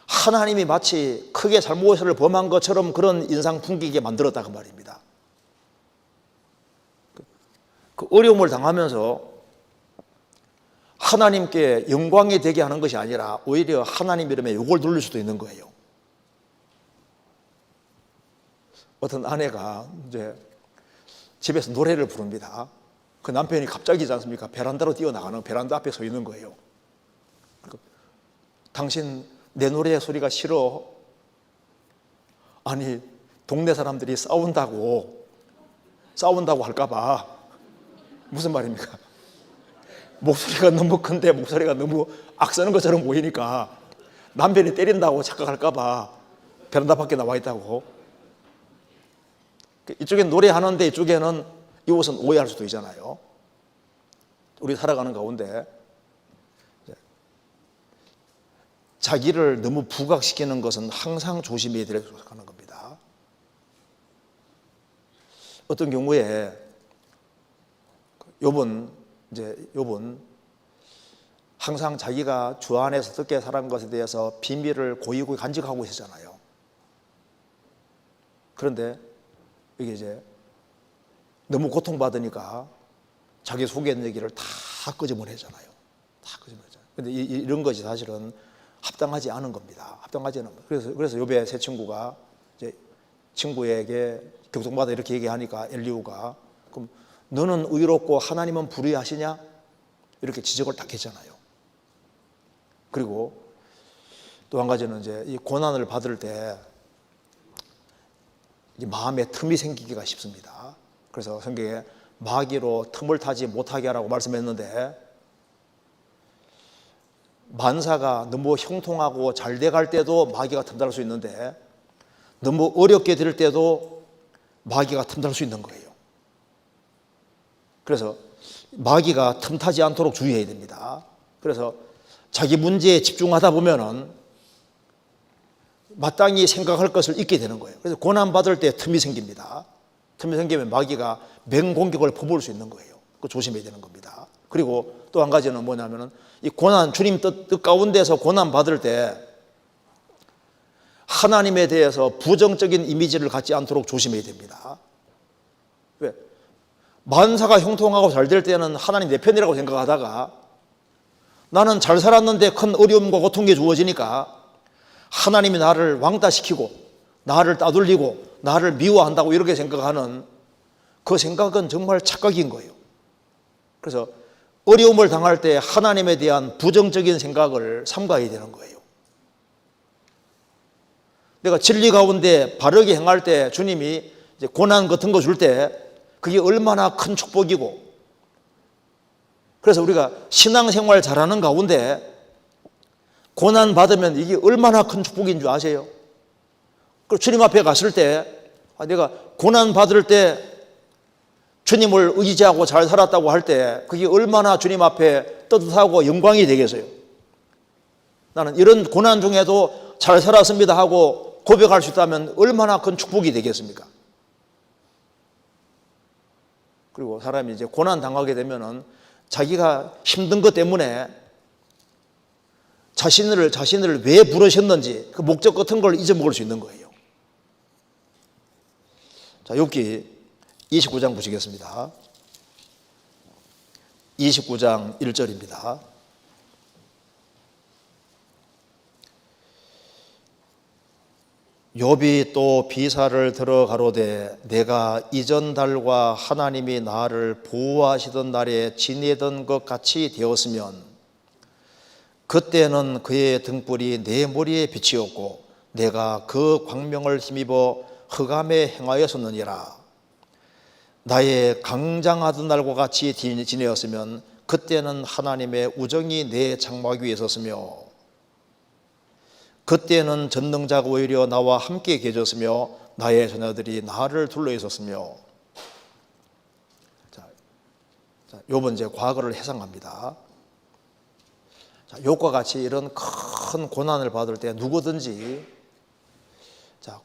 하나님이 마치 크게 잘못을 범한 것처럼 그런 인상 풍기게 만들었다 그 말입니다. 그 어려움을 당하면서 하나님께 영광이 되게 하는 것이 아니라 오히려 하나님 이름에 욕을 돌릴 수도 있는 거예요. 어떤 아내가 이제 집에서 노래를 부릅니다. 그 남편이 갑자기지 않습니까? 베란다로 뛰어나가는 베란다 앞에 서 있는 거예요. 당신 내 노래 소리가 싫어. 아니 동네 사람들이 싸운다고 할까봐. 무슨 말입니까? 목소리가 너무 큰데 목소리가 너무 악쓰는 것처럼 보이니까 남편이 때린다고 착각할까봐 베란다 밖에 나와 있다고. 이쪽엔 노래하는데 이쪽에는 이웃은 오해할 수도 있잖아요. 우리 살아가는 가운데 자기를 너무 부각시키는 것은 항상 조심해야 될 하는 겁니다. 어떤 경우에 욥은 항상 자기가 주 안에서 어떻게 살아간 것에 대해서 비밀을 고이고이 간직하고 있었잖아요. 그런데 이게 이제 너무 고통받으니까 자기 속에 있는 얘기를 다 끄집어내잖아요. 다 끄집어내잖아요. 근데 이런 것이 사실은 합당하지 않은 겁니다. 합당하지 않은 겁니다. 그래서 욥의 세 친구가 이제 친구에게 교통받아 이렇게 얘기하니까 엘리후가 그럼 너는 의롭고 하나님은 불의하시냐? 이렇게 지적을 딱 했잖아요. 그리고 또 한 가지는 이제 이 고난을 받을 때 마음에 틈이 생기기가 쉽습니다. 그래서 성경에 마귀로 틈을 타지 못하게 하라고 말씀했는데 만사가 너무 형통하고 잘 돼갈 때도 마귀가 틈탈 수 있는데 너무 어렵게 될 때도 마귀가 틈탈 수 있는 거예요. 그래서 마귀가 틈타지 않도록 주의해야 됩니다. 그래서 자기 문제에 집중하다 보면은 마땅히 생각할 것을 잊게 되는 거예요. 그래서 고난받을 때 틈이 생깁니다. 틈이 생기면 마귀가 맹공격을 퍼부을 수 있는 거예요. 그거 조심해야 되는 겁니다. 그리고 또 한 가지는 뭐냐면은 이 고난, 주님 뜻 가운데서 고난받을 때 하나님에 대해서 부정적인 이미지를 갖지 않도록 조심해야 됩니다. 왜? 만사가 형통하고 잘 될 때는 하나님 내 편이라고 생각하다가 나는 잘 살았는데 큰 어려움과 고통이 주어지니까 하나님이 나를 왕따시키고 나를 따돌리고 나를 미워한다고 이렇게 생각하는 그 생각은 정말 착각인 거예요. 그래서 어려움을 당할 때 하나님에 대한 부정적인 생각을 삼가야 되는 거예요. 내가 진리 가운데 바르게 행할 때 주님이 이제 고난 같은 거 줄 때 그게 얼마나 큰 축복이고, 그래서 우리가 신앙생활 잘하는 가운데 고난 받으면 이게 얼마나 큰 축복인 줄 아세요? 그리고 주님 앞에 갔을 때 내가 고난 받을 때 주님을 의지하고 잘 살았다고 할 때 그게 얼마나 주님 앞에 떳떳하고 영광이 되겠어요. 나는 이런 고난 중에도 잘 살았습니다 하고 고백할 수 있다면 얼마나 큰 축복이 되겠습니까? 그리고 사람이 이제 고난 당하게 되면은 자기가 힘든 것 때문에 자신을 왜 부르셨는지 그 목적 같은 걸 잊어먹을 수 있는 거예요. 자, 욥기 29장 보시겠습니다. 29장 1절입니다. 욥이 또 비사를 들어 가로되 내가 이전 달과 하나님이 나를 보호하시던 날에 지내던 것 같이 되었으면 그때는 그의 등불이 내 머리에 비치었고 내가 그 광명을 힘입어 흑암에 행하였었느니라. 나의 강장하던 날과 같이 지내었으면 그때는 하나님의 우정이 내 장막 위에 있었으며 그때는 전능자가 오히려 나와 함께 계셨으며 나의 자녀들이 나를 둘러 있었으며. 자, 욥은 이제 과거를 회상합니다. 자, 욥과 같이 이런 큰 고난을 받을 때 누구든지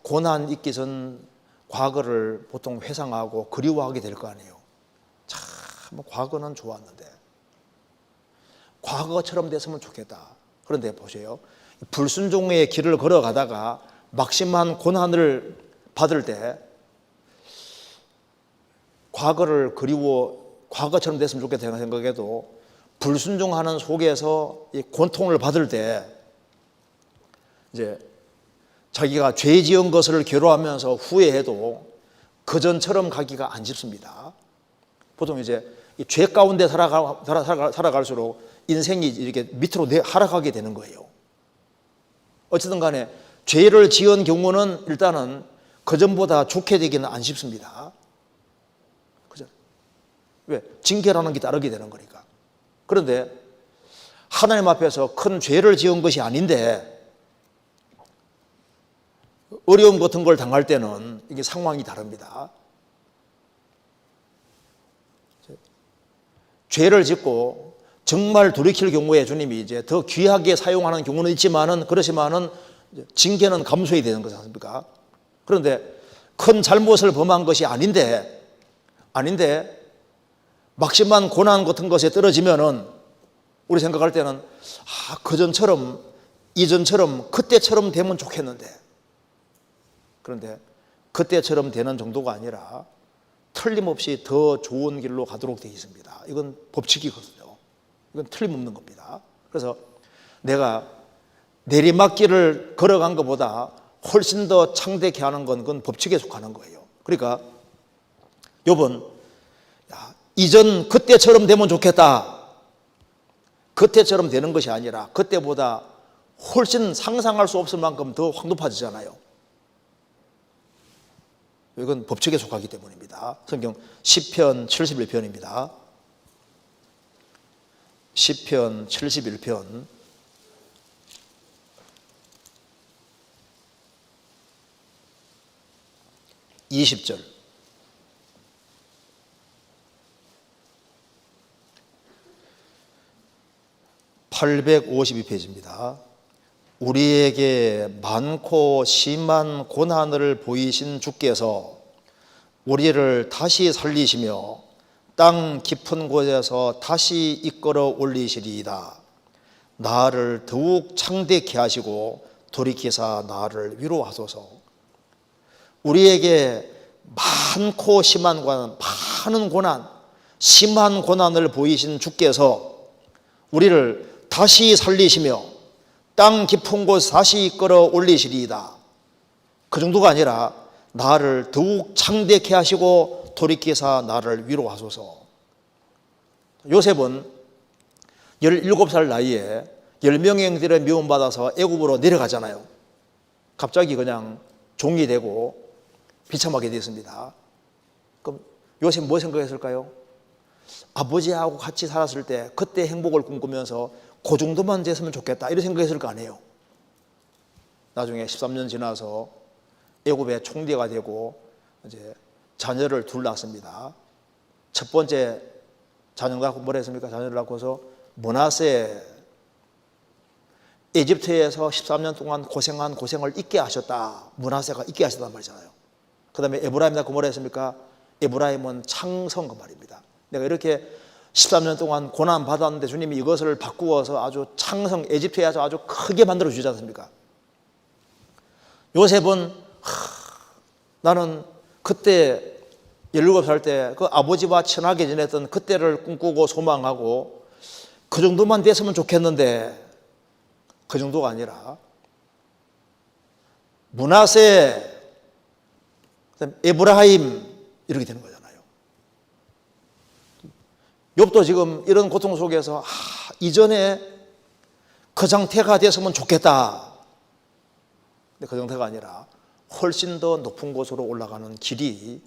고난 있기 전 과거를 보통 회상하고 그리워하게 될 거 아니에요. 참 과거는 좋았는데 과거처럼 됐으면 좋겠다. 그런데 보세요. 불순종의 길을 걸어가다가 막심한 고난을 받을 때 과거를 과거처럼 됐으면 좋겠다는 생각에도 불순종하는 속에서 이 고통을 받을 때 이제 자기가 죄 지은 것을 괴로워하면서 후회해도 그전처럼 가기가 안 쉽습니다. 보통 이제 이 죄 가운데 살아갈수록 인생이 이렇게 밑으로 하락하게 되는 거예요. 어쨌든 간에 죄를 지은 경우는 일단은 그전보다 좋게 되기는 안 쉽습니다. 그죠? 왜? 징계라는 게 따르게 되는 거니까. 그런데 하나님 앞에서 큰 죄를 지은 것이 아닌데 어려움 같은 걸 당할 때는 이게 상황이 다릅니다. 죄를 짓고 정말 돌이킬 경우에 주님이 이제 더 귀하게 사용하는 경우는 있지만은, 그렇지만은 징계는 감수해야 되는 거지 않습니까? 그런데 큰 잘못을 범한 것이 아닌데 막심한 고난 같은 것에 떨어지면은 우리 생각할 때는 그전처럼 이전처럼 그때처럼 되면 좋겠는데, 그런데 그때처럼 되는 정도가 아니라 틀림없이 더 좋은 길로 가도록 되어 있습니다. 이건 법칙이거든요. 이건 틀림없는 겁니다. 그래서 내가 내리막길을 걸어간 것보다 훨씬 더 창대케 하는 건 그건 법칙에 속하는 거예요. 그러니까 욥은 이전 그때처럼 되면 좋겠다, 그때처럼 되는 것이 아니라 그때보다 훨씬 상상할 수 없을 만큼 더 확 높아지잖아요. 이건 법칙에 속하기 때문입니다. 성경 시편 71편입니다. 시편 71편 20절. (852페이지입니다) 우리에게 많고 심한 고난을 보이신 주께서 우리를 다시 살리시며 땅 깊은 곳에서 다시 이끌어 올리시리이다. 나를 더욱 창대케 하시고 돌이키사 나를 위로하소서. 우리에게 많고 심한 고난, 많은 고난, 심한 고난을 보이신 주께서 우리를 다시 살리시며 땅 깊은 곳 다시 이끌어 올리시리이다. 그 정도가 아니라 나를 더욱 창대케 하시고 돌이키사 나를 위로하소서. 요셉은 17살 나이에 10명의 형들의 미움받아서 애굽으로 내려가잖아요. 갑자기 그냥 종이 되고 비참하게 됐습니다. 그럼 요셉 뭐 생각했을까요? 아버지하고 같이 살았을 때 그때 행복을 꿈꾸면서 그 정도만 됐으면 좋겠다, 이런 생각했을 거 아니에요. 나중에 13년 지나서 애굽의 총리가 되고 이제 자녀를 둘 낳습니다. 첫 번째 자녀가 뭐라 했습니까? 자녀를 낳고서 므낫세, 에집트에서 13년 동안 고생한 고생을 잊게 하셨다. 므낫세가 잊게 하셨단 말이잖아요. 그 다음에 에브라임 낳고 뭐라 했습니까? 에브라임은 창성, 그 말입니다. 내가 이렇게 13년 동안 고난 받았는데 주님이 이것을 바꾸어서 아주 창성, 에집트에서 아주 크게 만들어 주지 않습니까? 요셉은 나는 그때 17살 때 그 아버지와 친하게 지냈던 그때를 꿈꾸고 소망하고 그 정도만 됐으면 좋겠는데, 그 정도가 아니라 므낫세, 에브라임 이렇게 되는 거잖아요. 욥도 지금 이런 고통 속에서 이전에 그 상태가 됐으면 좋겠다. 근데 그 상태가 아니라 훨씬 더 높은 곳으로 올라가는 길이,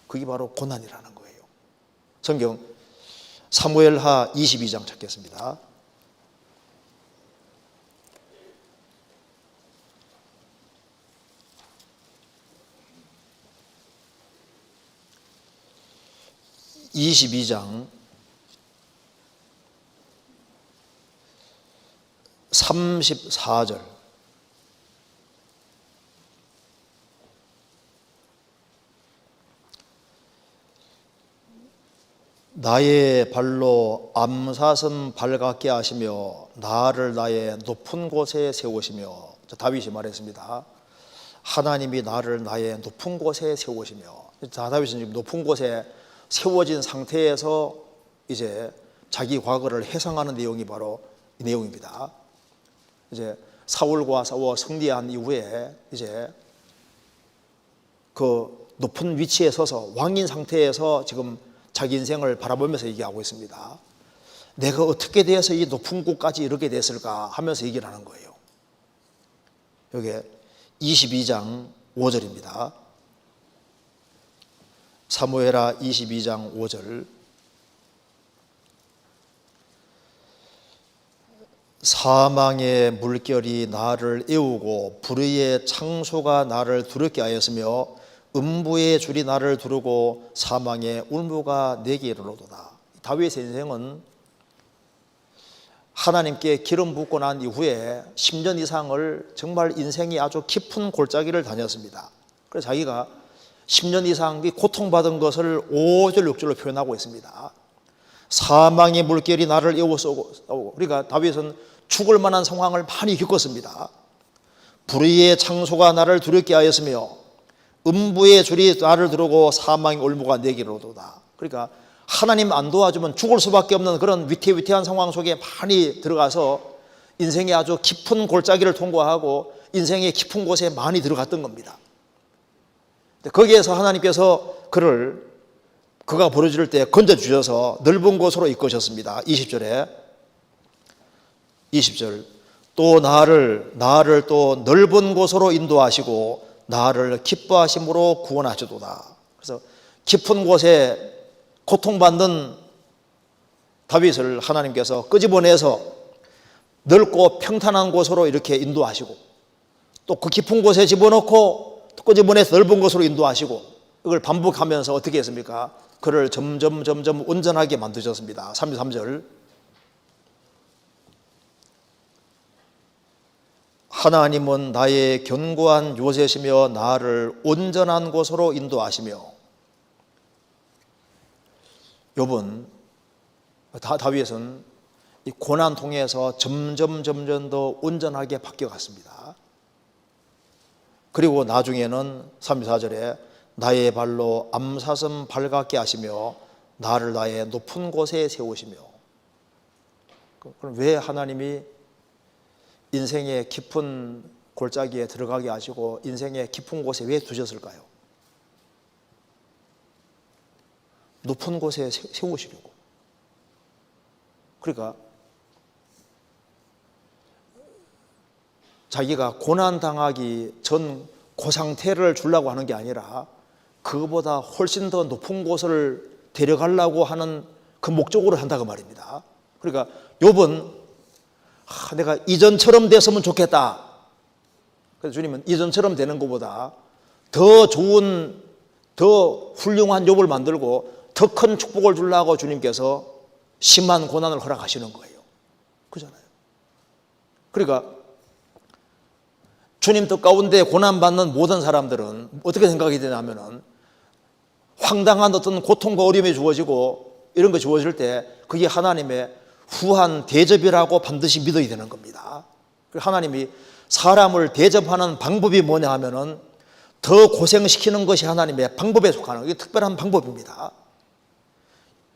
그게 바로 고난이라는 거예요. 성경 사무엘하 22장 찾겠습니다. (22장) 34절. 나의 발로 암사슴 발같게 하시며 나를 나의 높은 곳에 세우시며, 다윗이 말했습니다. 하나님이 나를 나의 높은 곳에 세우시며, 다윗은 지금 높은 곳에 세워진 상태에서 이제 자기 과거를 회상하는 내용이 바로 이 내용입니다. 이제 사울과 싸워 승리한 이후에 이제 그 높은 위치에 서서 왕인 상태에서 지금 자기 인생을 바라보면서 얘기하고 있습니다. 내가 어떻게 돼서 이 높은 곳까지 이르게 됐을까 하면서 얘기를 하는 거예요. 여기 22장 5절입니다. 사무엘하 22장 5절. 사망의 물결이 나를 애우고 불의의 창소가 나를 두렵게 하였으며 음부의 줄이 나를 두르고 사망의 울무가 내게 이르러도다. 다윗의 인생은 하나님께 기름 붓고 난 이후에 10년 이상을 정말 인생이 아주 깊은 골짜기를 다녔습니다. 그래서 자기가 10년 이상 고통받은 것을 5절 6절로 표현하고 있습니다. 사망의 물결이 나를 애워싸고, 그러니까 다윗은 죽을 만한 상황을 많이 겪었습니다. 불의의 창소가 나를 두렵게 하였으며 음부의 줄이 나를 두르고 사망의 올무가 내게 이르러도다. 그러니까 하나님 안 도와주면 죽을 수밖에 없는 그런 위태위태한 상황 속에 많이 들어가서 인생의 아주 깊은 골짜기를 통과하고 인생의 깊은 곳에 많이 들어갔던 겁니다. 거기에서 하나님께서 그가 부르짖을 때 건져주셔서 넓은 곳으로 이끄셨습니다. 20절 또 나를 또 넓은 곳으로 인도하시고 나를 기뻐하심으로 구원하시도다. 그래서 깊은 곳에 고통받는 다윗을 하나님께서 끄집어내서 넓고 평탄한 곳으로 이렇게 인도하시고 또 그 깊은 곳에 집어넣고 또 끄집어내서 넓은 곳으로 인도하시고 이걸 반복하면서 어떻게 했습니까? 그를 점점 온전하게 만드셨습니다. 33절 하나님은 나의 견고한 요새시며 나를 온전한 곳으로 인도하시며. 욥은 다윗은 이 고난 통해서 점점 더 온전하게 바뀌어갔습니다. 그리고 나중에는 34절에 나의 발로 암사슴 발같게 하시며 나를 나의 높은 곳에 세우시며. 그럼 왜 하나님이 인생의 깊은 골짜기에 들어가게 하시고 인생의 깊은 곳에 왜 두셨을까요? 높은 곳에 세우시려고. 그러니까 자기가 고난당하기 전 그 상태를 주려고 하는 게 아니라 그거보다 훨씬 더 높은 곳을 데려가려고 하는 그 목적으로 한다고 말입니다. 그러니까 욥은 내가 이전처럼 됐으면 좋겠다. 그래서 주님은 이전처럼 되는 것보다 더 좋은, 더 훌륭한 욥을 만들고 더 큰 축복을 주려고 주님께서 심한 고난을 허락하시는 거예요. 그잖아요. 그러니까 주님 뜻 가운데 고난받는 모든 사람들은 어떻게 생각이 되냐면은 황당한 어떤 고통과 어려움이 주어지고 이런 거 주어질 때 그게 하나님의 후한 대접이라고 반드시 믿어야 되는 겁니다. 하나님이 사람을 대접하는 방법이 뭐냐 하면은 더 고생시키는 것이 하나님의 방법에 속하는, 이게 특별한 방법입니다.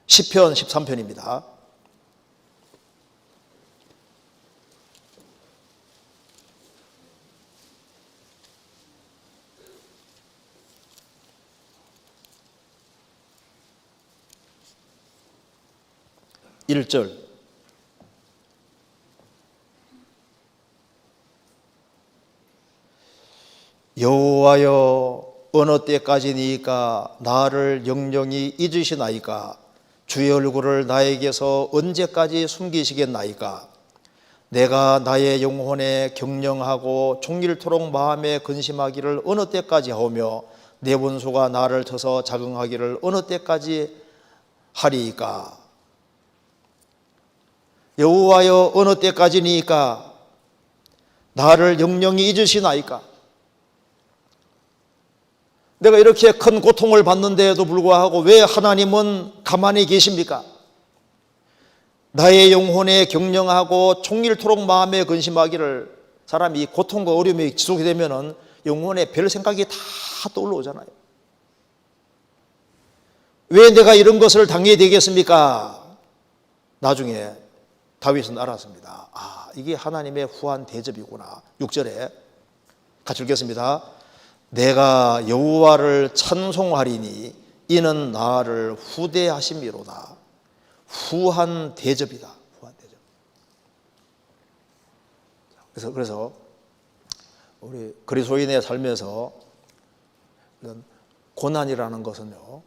시편 13편입니다. (1절) 여호와여 어느 때까지니까 나를 영영히 잊으시나이까? 주의 얼굴을 나에게서 언제까지 숨기시겠나이까? 내가 나의 영혼에 경영하고 종일토록 마음에 근심하기를 어느 때까지 하오며 내 원수가 나를 쳐서 자긍하기를 어느 때까지 하리이까? 여호와여 어느 때까지니까 나를 영영히 잊으시나이까? 내가 이렇게 큰 고통을 받는데도 불구하고 왜 하나님은 가만히 계십니까? 나의 영혼에 경영하고 종일토록 마음에 근심하기를, 사람이 고통과 어려움이 지속이 되면은 영혼에 별 생각이 다 떠올라오잖아요. 왜 내가 이런 것을 당해야 되겠습니까? 나중에 다윗은 알았습니다. 이게 하나님의 후한 대접이구나. 6절에 같이 읽겠습니다. 내가 여호와를 찬송하리니 이는 나를 후대하심이로다. 후한 대접이다. 후한 대접. 그래서 우리 그리스도인의 삶에서 이런 고난이라는 것은요,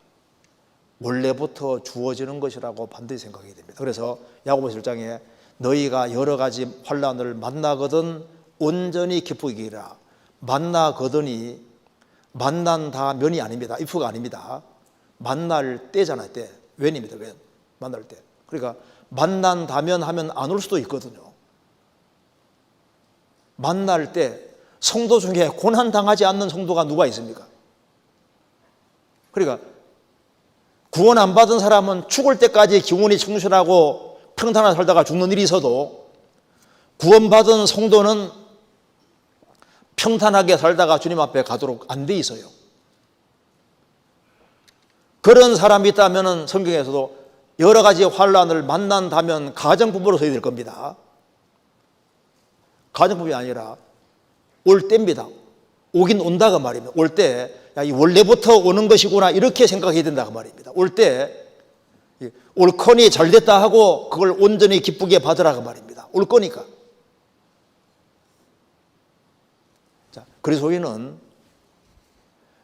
원래부터 주어지는 것이라고 반드시 생각해야 됩니다. 그래서 야고보서 1장에 너희가 여러 가지 환난을 만나거든 온전히 기쁘기라. 만나거든이 만난다면이 아닙니다. if가 아닙니다. 만날 때잖아요. 때. when입니다. when. 만날 때. 그러니까 만난다면 하면 안 올 수도 있거든요. 만날 때 성도 중에 고난당하지 않는 성도가 누가 있습니까? 그러니까 구원 안 받은 사람은 죽을 때까지 기운이 충실하고 평탄하게 살다가 죽는 일이 있어도 구원받은 성도는 평탄하게 살다가 주님 앞에 가도록 안 돼 있어요. 그런 사람이 있다면 성경에서도 여러 가지 환난을 만난다면 가정부부로 서야 될 겁니다. 가정법이 아니라 올 때입니다. 오긴 온다가 말입니다. 올 때, 야, 이 원래부터 오는 것이구나 이렇게 생각해야 된다가 말입니다. 올 때 올거니 잘 됐다 하고 그걸 온전히 기쁘게 받으라가 말입니다. 올 거니까. 자, 그리스도인은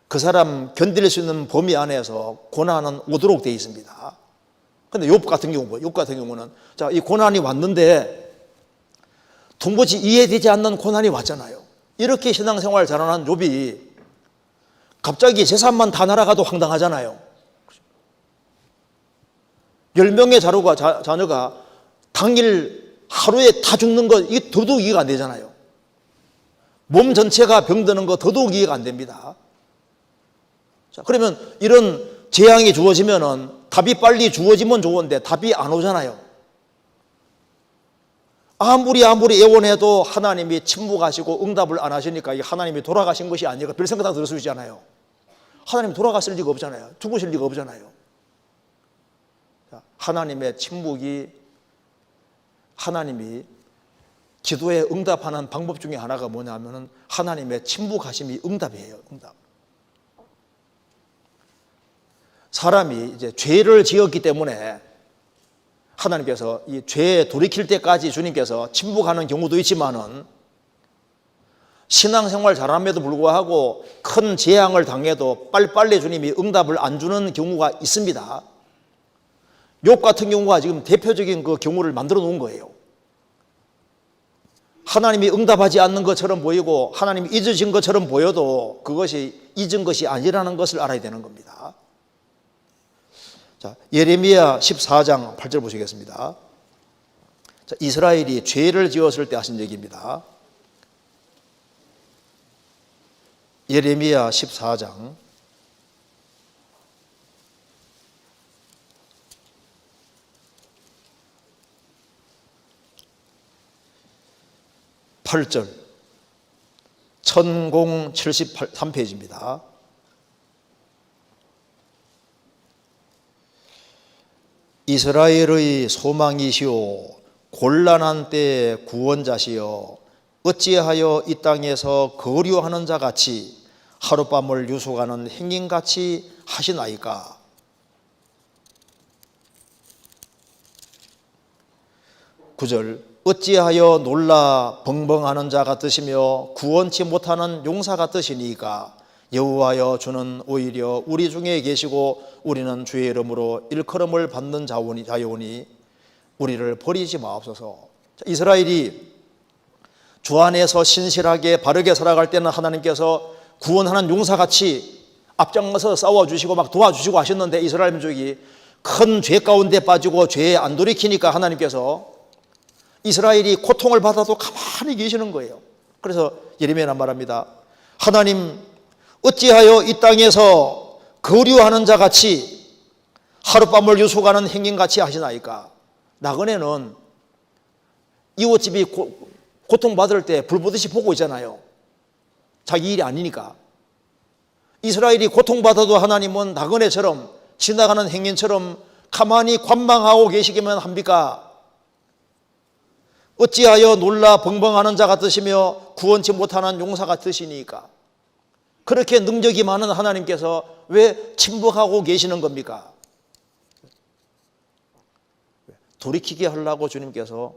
그 사람 견딜 수 있는 범위 안에서 고난은 오도록 되어 있습니다. 근데 욥 같은 경우는 자, 이 고난이 왔는데 도무지 이해되지 않는 고난이 왔잖아요. 이렇게 신앙생활 잘하는 욥이 갑자기 재산만 다 날아가도 황당하잖아요. 10명의 자녀가 당일 하루에 다 죽는 거 이게 더더욱 이해가 안 되잖아요. 몸 전체가 병드는 거 더더욱 이해가 안 됩니다. 자, 그러면 이런 재앙이 주어지면은 답이 빨리 주어지면 좋은데 답이 안 오잖아요. 아무리 애원해도 하나님이 침묵하시고 응답을 안 하시니까 하나님이 돌아가신 것이 아니라 별 생각 다 들을 수 있잖아요. 하나님이 돌아갔을 리가 없잖아요. 죽으실 리가 없잖아요. 하나님의 침묵이 하나님이 기도에 응답하는 방법 중에 하나가 뭐냐면은 하나님의 침묵하심이 응답이에요. 응답. 사람이 이제 죄를 지었기 때문에 하나님께서 이 죄에 돌이킬 때까지 주님께서 침묵하는 경우도 있지만은 신앙생활 잘함에도 불구하고 큰 재앙을 당해도 빨리빨리 주님이 응답을 안 주는 경우가 있습니다. 욥 같은 경우가 지금 대표적인 그 경우를 만들어 놓은 거예요. 하나님이 응답하지 않는 것처럼 보이고 하나님이 잊으신 것처럼 보여도 그것이 잊은 것이 아니라는 것을 알아야 되는 겁니다. 자, 예레미야 14장 8절 보시겠습니다. 자, 이스라엘이 죄를 지었을 때 하신 얘기입니다. 예레미야 14장 8절 1073페이지입니다. 이스라엘의 소망이시오 곤란한 때의 구원자시여 어찌하여 이 땅에서 거류하는 자같이 하룻밤을 유숙하는 행인같이 하시나이까. 9절 어찌하여 놀라 벙벙하는 자 같으시며 구원치 못하는 용사 같으시니까. 여호와여 주는 오히려 우리 중에 계시고 우리는 주의 이름으로 일컬음을 받는 자요니 우리를 버리지 마옵소서. 이스라엘이 주 안에서 신실하게 바르게 살아갈 때는 하나님께서 구원하는 용사같이 앞장서서 싸워주시고 막 도와주시고 하셨는데 이스라엘 민족이 큰 죄 가운데 빠지고 죄에 안 돌이키니까 하나님께서 이스라엘이 고통을 받아도 가만히 계시는 거예요. 그래서 예레미야는 말합니다. 하나님 어찌하여 이 땅에서 거류하는 자같이 하룻밤을 유숙하는 행인같이 하시나이까. 나그네는 이웃집이 고통받을 때 불보듯이 보고 있잖아요. 자기 일이 아니니까. 이스라엘이 고통받아도 하나님은 나그네처럼 지나가는 행인처럼 가만히 관망하고 계시기만 합니까? 어찌하여 놀라 벙벙하는 자 같으시며 구원치 못하는 용사 같으시니까. 그렇게 능력이 많은 하나님께서 왜 침묵하고 계시는 겁니까? 돌이키게 하려고 주님께서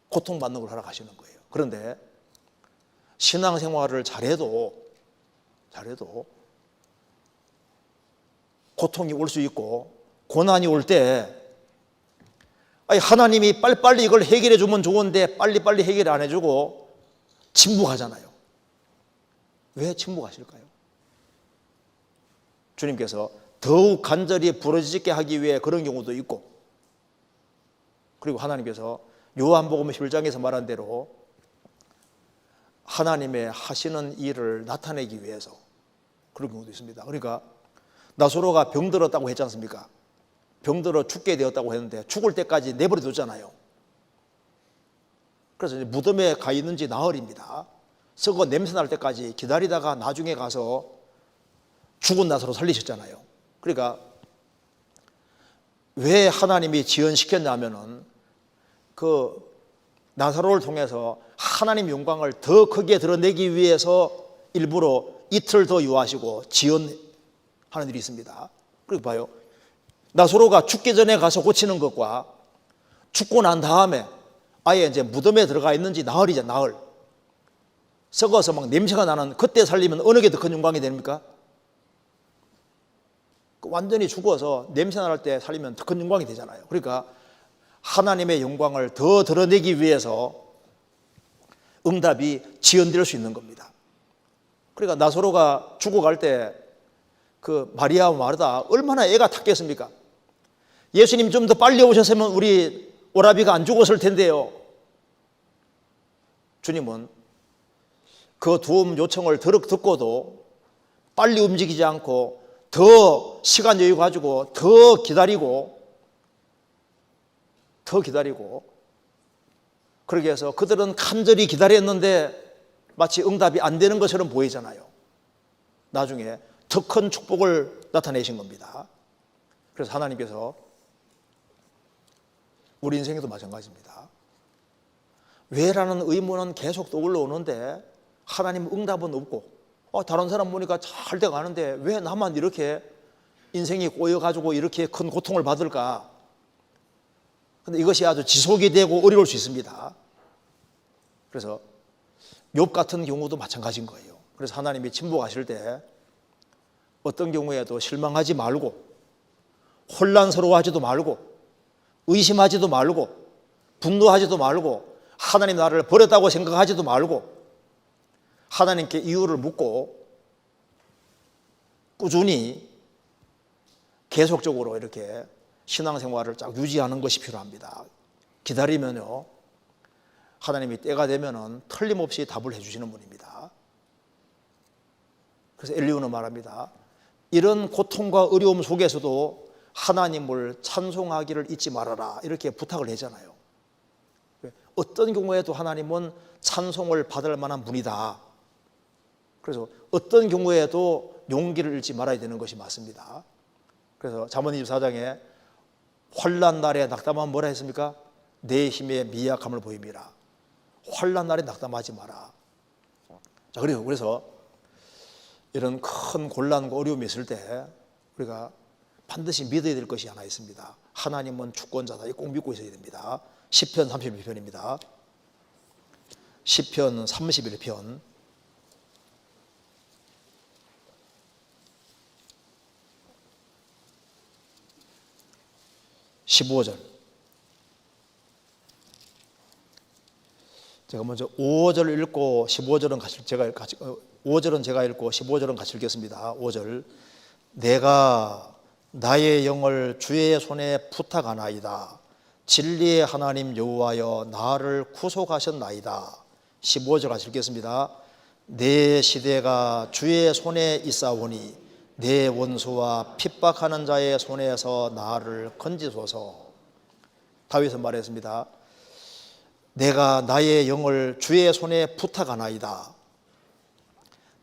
고통받는 걸 하러 가시는 거예요. 그런데 신앙생활을 잘해도 고통이 올 수 있고 고난이 올 때 하나님이 빨리빨리 이걸 해결해 주면 좋은데 빨리빨리 해결 안 해주고 침묵하잖아요. 왜 침묵하실까요? 주님께서 더욱 간절히 부르짖게 하기 위해 그런 경우도 있고, 그리고 하나님께서 요한복음 11장에서 말한 대로 하나님의 하시는 일을 나타내기 위해서 그런 경우도 있습니다. 그러니까 나사로가 병들었다고 했지 않습니까? 병들어 죽게 되었다고 했는데 죽을 때까지 내버려 뒀잖아요. 그래서 이제 무덤에 가 있는지 나흘입니다. 썩어 냄새 날 때까지 기다리다가 나중에 가서 죽은 나사로 살리셨잖아요. 그러니까 왜 하나님이 지연시켰냐면은 그 나사로를 통해서 하나님 영광을 더 크게 드러내기 위해서 일부러 이틀 더 유하시고 지연하는 일이 있습니다. 그리고 봐요, 나사로가 죽기 전에 가서 고치는 것과 죽고 난 다음에 아예 이제 무덤에 들어가 있는지 나흘이죠. 나흘 썩어서 막 냄새가 나는 그때 살리면 어느 게 더 큰 영광이 됩니까? 완전히 죽어서 냄새 날 때 살리면 더 큰 영광이 되잖아요. 그러니까 하나님의 영광을 더 드러내기 위해서 응답이 지연될 수 있는 겁니다. 그러니까 나사로가 죽어갈 때 그 마리아와 마르다 얼마나 애가 탔겠습니까? 예수님 좀 더 빨리 오셨으면 우리 오라비가 안 죽었을 텐데요. 주님은 그 도움 요청을 듣고도 빨리 움직이지 않고 더 시간 여유 가지고 더 기다리고 그러게 해서 그들은 간절히 기다렸는데 마치 응답이 안 되는 것처럼 보이잖아요. 나중에 더 큰 축복을 나타내신 겁니다. 그래서 하나님께서 우리 인생에도 마찬가지입니다. 왜라는 의문은 계속 떠올라 오는데 하나님 응답은 없고 다른 사람 보니까 잘 돼가는데 왜 나만 이렇게 인생이 꼬여가지고 이렇게 큰 고통을 받을까? 근데 이것이 아주 지속이 되고 어려울 수 있습니다. 그래서 욥 같은 경우도 마찬가지인 거예요. 그래서 하나님이 침묵하실 때 어떤 경우에도 실망하지 말고 혼란스러워하지도 말고 의심하지도 말고 분노하지도 말고 하나님 나를 버렸다고 생각하지도 말고 하나님께 이유를 묻고 꾸준히 계속적으로 이렇게 신앙생활을 쫙 유지하는 것이 필요합니다. 기다리면요 하나님이 때가 되면은 틀림없이 답을 해주시는 분입니다. 그래서 엘리야는 말합니다. 이런 고통과 어려움 속에서도 하나님을 찬송하기를 잊지 말아라 이렇게 부탁을 하잖아요. 어떤 경우에도 하나님은 찬송을 받을 만한 분이다. 그래서 어떤 경우에도 용기를 잃지 말아야 되는 것이 맞습니다. 그래서 잠언 24장에 환난 날에 낙담하면 뭐라 했습니까? 내 힘의 미약함을 보임이라. 환난 날에 낙담하지 마라. 자, 그래서 이런 큰 곤란과 어려움이 있을 때 우리가 반드시 믿어야 될 것이 하나 있습니다. 하나님은 주권자다. 꼭 믿고 있어야 됩니다. 시편 31편입니다. 시편 31편 15절. 제가 먼저 5절 읽고 15절은 제가 읽고 15절은 같이 읽겠습니다. 5절. 내가 나의 영을 주의 손에 부탁하나이다. 진리의 하나님 여호와여 나를 구속하셨나이다. 15절 같이 읽겠습니다. 내 시대가 주의 손에 있사오니 내 원수와 핍박하는 자의 손에서 나를 건지소서. 다윗은 말했습니다. 내가 나의 영을 주의 손에 부탁하나이다.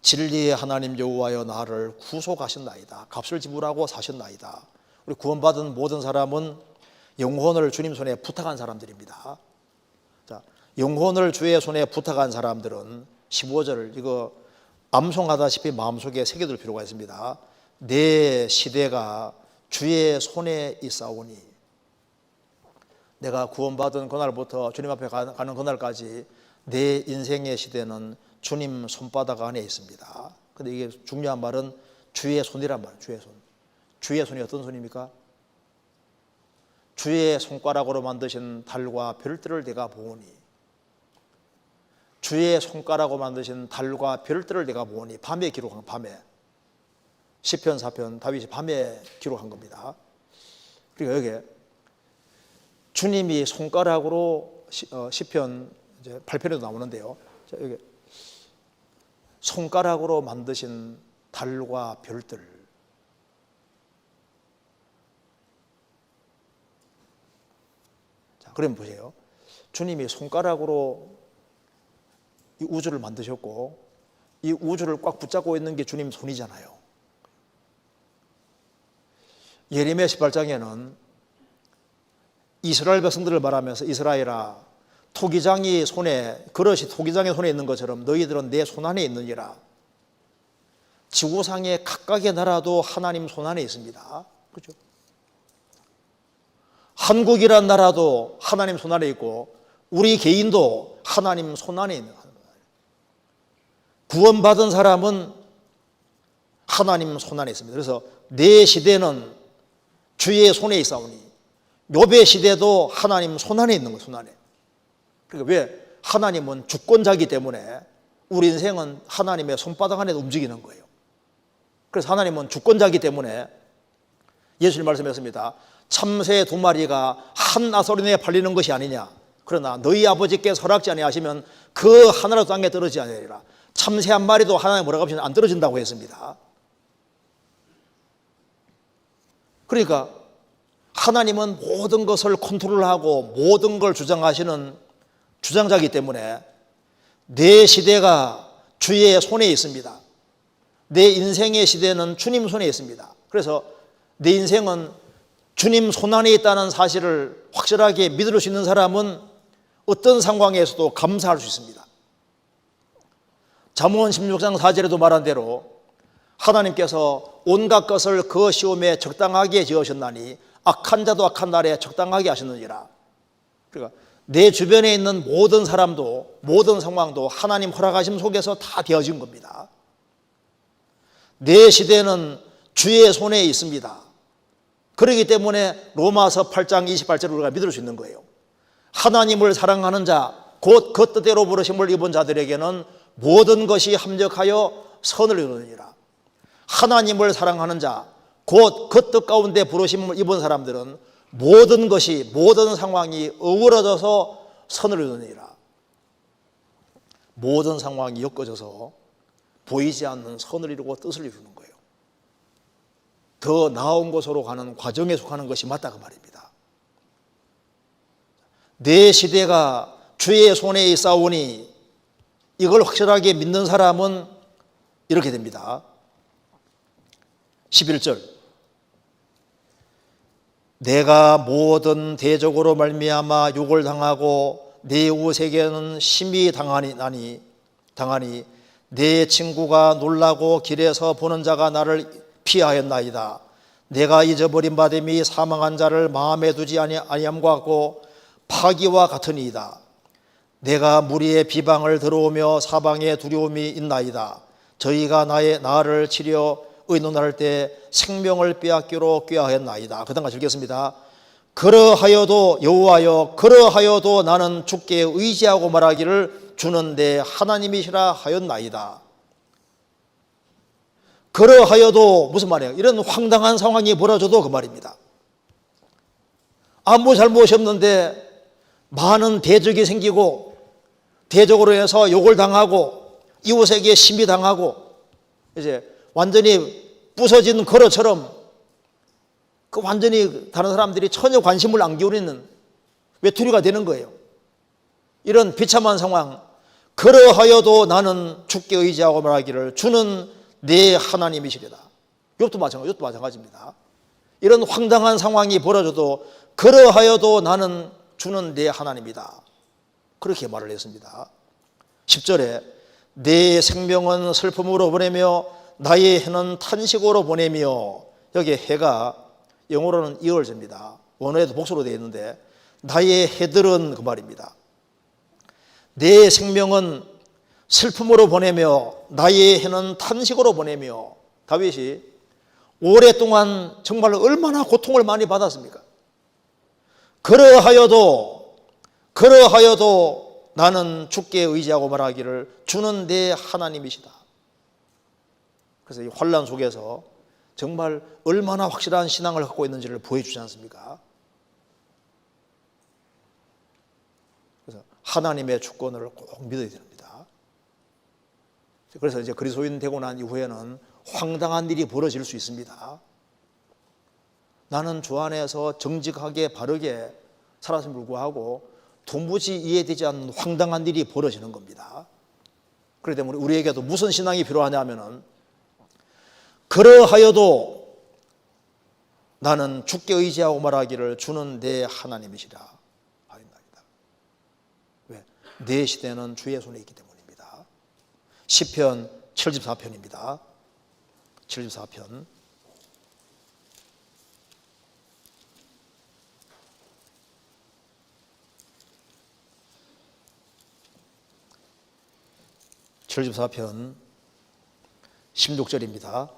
진리의 하나님 여호와여 나를 구속하셨나이다. 값을 지불하고 사셨나이다. 우리 구원받은 모든 사람은 영혼을 주님 손에 부탁한 사람들입니다. 자, 영혼을 주의 손에 부탁한 사람들은 15절을 이거 암송하다시피 마음속에 새겨둘 필요가 있습니다. 내 시대가 주의 손에 있사오니. 내가 구원받은 그날부터 주님 앞에 가는 그날까지 내 인생의 시대는 주님 손바닥 안에 있습니다. 근데 이게 중요한 말은 주의 손이란 말이에요. 주의 손. 주의 손이 어떤 손입니까? 주의 손가락으로 만드신 달과 별들을 내가 보오니, 주의 손가락으로 만드신 달과 별들을 내가 보오니. 밤에 기록한, 밤에. 시편 4편 다윗이 밤에 기록한 겁니다. 그러니까 여기 주님이 손가락으로 시편 이제 8편에도 나오는데요. 자, 여기 손가락으로 만드신 달과 별들. 자, 그럼 보세요. 주님이 손가락으로 이 우주를 만드셨고, 이 우주를 꽉 붙잡고 있는 게 주님 손이잖아요. 예레미야 18장에는 이스라엘 백성들을 말하면서 이스라엘아, 토기장이 손에, 그릇이 토기장의 손에 있는 것처럼 너희들은 내 손 안에 있느니라. 지구상의 각각의 나라도 하나님 손 안에 있습니다. 그렇죠? 한국이란 나라도 하나님 손 안에 있고, 우리 개인도 하나님 손 안에 있는 거예요. 구원받은 사람은 하나님 손 안에 있습니다. 그래서 내 시대는 주의 손에 있사오니, 욥의 시대도 하나님 손 안에 있는 거예요. 손 안에. 그러니까 왜? 하나님은 주권자이기 때문에 우리 인생은 하나님의 손바닥 안에 움직이는 거예요. 그래서 하나님은 주권자이기 때문에 예수님 말씀했습니다. 참새 2마리가 한 아소린에 팔리는 것이 아니냐. 그러나 너희 아버지께서 허락지 아니하시면 그 하나라도 땅에 떨어지지 아니하리라. 참새 1마리도 하나님 뭐라고 하시면 안 떨어진다고 했습니다. 그러니까 하나님은 모든 것을 컨트롤하고 모든 걸 주장하시는 주장자이기 때문에 내 시대가 주의 손에 있습니다. 내 인생의 시대는 주님 손에 있습니다. 그래서 내 인생은 주님 손 안에 있다는 사실을 확실하게 믿을 수 있는 사람은 어떤 상황에서도 감사할 수 있습니다. 잠언 16장 4절에도 말한 대로 하나님께서 온갖 것을 그 시험에 적당하게 지으셨나니 악한 자도 악한 날에 적당하게 하셨느니라. 그러니까 내 주변에 있는 모든 사람도 모든 상황도 하나님 허락하심 속에서 다 되어진 겁니다. 내 시대는 주의 손에 있습니다. 그렇기 때문에 로마서 8장 28절을 우리가 믿을 수 있는 거예요. 하나님을 사랑하는 자, 곧 그 뜻대로 부르심을 입은 자들에게는 모든 것이 합력하여 선을 이루느니라. 하나님을 사랑하는 자, 곧 그 뜻 가운데 부르심을 입은 사람들은 모든 것이, 모든 상황이 어우러져서 선을 이루느니라. 모든 상황이 엮어져서 보이지 않는 선을 이루고 뜻을 이루는 거예요. 더 나은 곳으로 가는 과정에 속하는 것이 맞다 그 말입니다. 내 시대가 주의 손에 있사오니, 이걸 확실하게 믿는 사람은 이렇게 됩니다. 11절, 내가 모든 대적으로 말미암아 욕을 당하고 내 이웃에게는 심히 당하니 내 친구가 놀라고 길에서 보는 자가 나를 피하였나이다. 내가 잊어버린 바됨이 사망한 자를 마음에 두지 아니함과 같고 파기와 같으니이다. 내가 무리의 비방을 들어오며 사방에 두려움이 있나이다. 저희가 나를 치려 의논할 때 생명을 빼앗기로 꾀하였나이다. 그 다음 같이 읽겠습니다. 그러하여도 여호와여, 그러하여도 나는 주께 의지하고 말하기를 주는 내 하나님이시라 하였나이다. 그러하여도 무슨 말이에요? 이런 황당한 상황이 벌어져도 그 말입니다. 아무 잘못이 없는데 많은 대적이 생기고 대적으로 해서 욕을 당하고 이웃에게 심히 당하고 이제 완전히 부서진 거로처럼 그 완전히 다른 사람들이 전혀 관심을 안 기울이는 외톨이가 되는 거예요. 이런 비참한 상황, 그러하여도 나는 주께 의지하고 말하기를 주는 내 하나님이시리다. 욥도 마찬가지입니다. 이런 황당한 상황이 벌어져도 그러하여도 나는 주는 내 하나님이다. 그렇게 말을 했습니다. 10절에 내 생명은 슬픔으로 보내며 나의 해는 탄식으로 보내며, 여기 해가 영어로는 이얼제입니다. 원어에도 복수로 되어 있는데 나의 해들은 그 말입니다. 내 생명은 슬픔으로 보내며 나의 해는 탄식으로 보내며, 다윗이 오랫동안 정말 얼마나 고통을 많이 받았습니까? 그러하여도 나는 주께 의지하고 말하기를 주는 내 하나님이시다. 그래서 이 환난 속에서 정말 얼마나 확실한 신앙을 갖고 있는지를 보여주지 않습니까? 그래서 하나님의 주권을 꼭 믿어야 됩니다. 그래서 이제 그리스도인 되고 난 이후에는 황당한 일이 벌어질 수 있습니다. 나는 주 안에서 정직하게 바르게 살았음을 불구하고 도무지 이해되지 않는 황당한 일이 벌어지는 겁니다. 그렇기 때문에 우리에게도 무슨 신앙이 필요하냐면은 그러하여도 나는 주께 의지하고 말하기를 주는 내 하나님이시라 하였나이다. 왜? 내 시대는 주의 손에 있기 때문입니다. 시편 74편입니다. 74편 74편 16절입니다.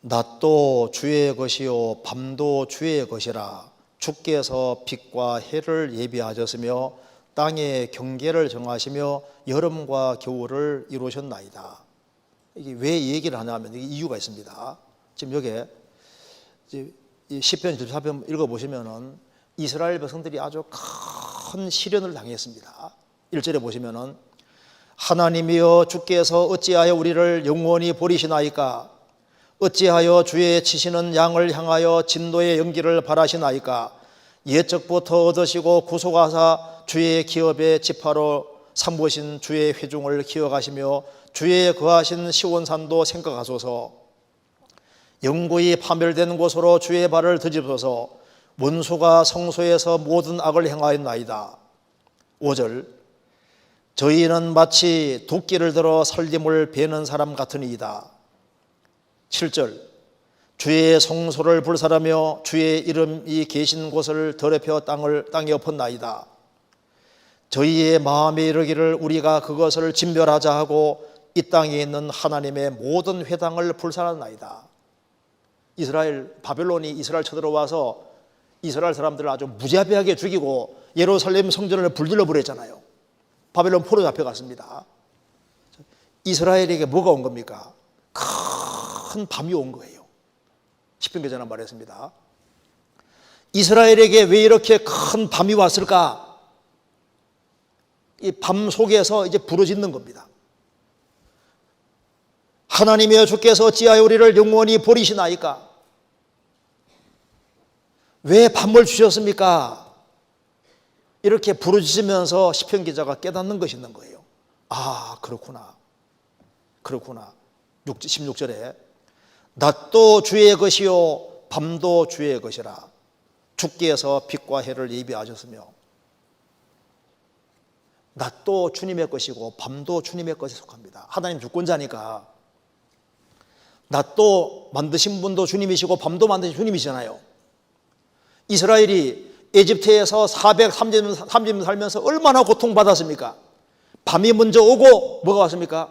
낮도 주의 것이요 밤도 주의 것이라. 주께서 빛과 해를 예비하셨으며 땅의 경계를 정하시며 여름과 겨울을 이루셨나이다. 이게 왜 얘기를 하냐면 이유가 있습니다. 지금 여기에 시편 74편 읽어보시면은 이스라엘 백성들이 아주 큰 시련을 당했습니다. 1절에 보시면은 하나님이여 주께서 어찌하여 우리를 영원히 버리시나이까? 어찌하여 주의 치시는 양을 향하여 진노의 연기를 바라시나이까? 옛적부터 얻으시고 구속하사 주의 기업의 지파로 삼으신 주의 회중을 기억하시며 주의 거하신 시온산도 생각하소서. 영구히 파멸된 곳으로 주의 발을 드집소서. 원수가 성소에서 모든 악을 행하였나이다. 5절 저희는 마치 도끼를 들어 살림을 베는 사람 같으니이다. 7절 주의 성소를 불살하며 주의 이름이 계신 곳을 더럽혀 땅에 엎었나이다. 저희의 마음에 이르기를 우리가 그것을 진멸하자 하고 이 땅에 있는 하나님의 모든 회당을 불살하나이다. 바벨론이 이스라엘 쳐들어와서 이스라엘 사람들을 아주 무자비하게 죽이고 예루살렘 성전을 불질러 버렸잖아요. 바벨론 포로 잡혀갔습니다. 이스라엘에게 뭐가 온 겁니까? 큰 밤이 온 거예요. 시편 기자는 말했습니다. 이스라엘에게 왜 이렇게 큰 밤이 왔을까? 이 밤 속에서 이제 부르짖는 겁니다. 하나님이여 주께서 어찌하여 우리를 영원히 버리시나이까? 왜 밤을 주셨습니까? 이렇게 부르짖으면서 시편 기자가 깨닫는 것이 있는 거예요. 아, 그렇구나. 16절에 낮도 주의 것이요 밤도 주의 것이라. 주께서 빛과 해를 예비하셨으며. 낮도 주님의 것이고 밤도 주님의 것에 속합니다. 하나님 주권자니까 낮도 만드신 분도 주님이시고 밤도 만드신 주님이시잖아요. 이스라엘이 에집트에서 430년 살면서 얼마나 고통받았습니까? 밤이 먼저 오고 뭐가 왔습니까?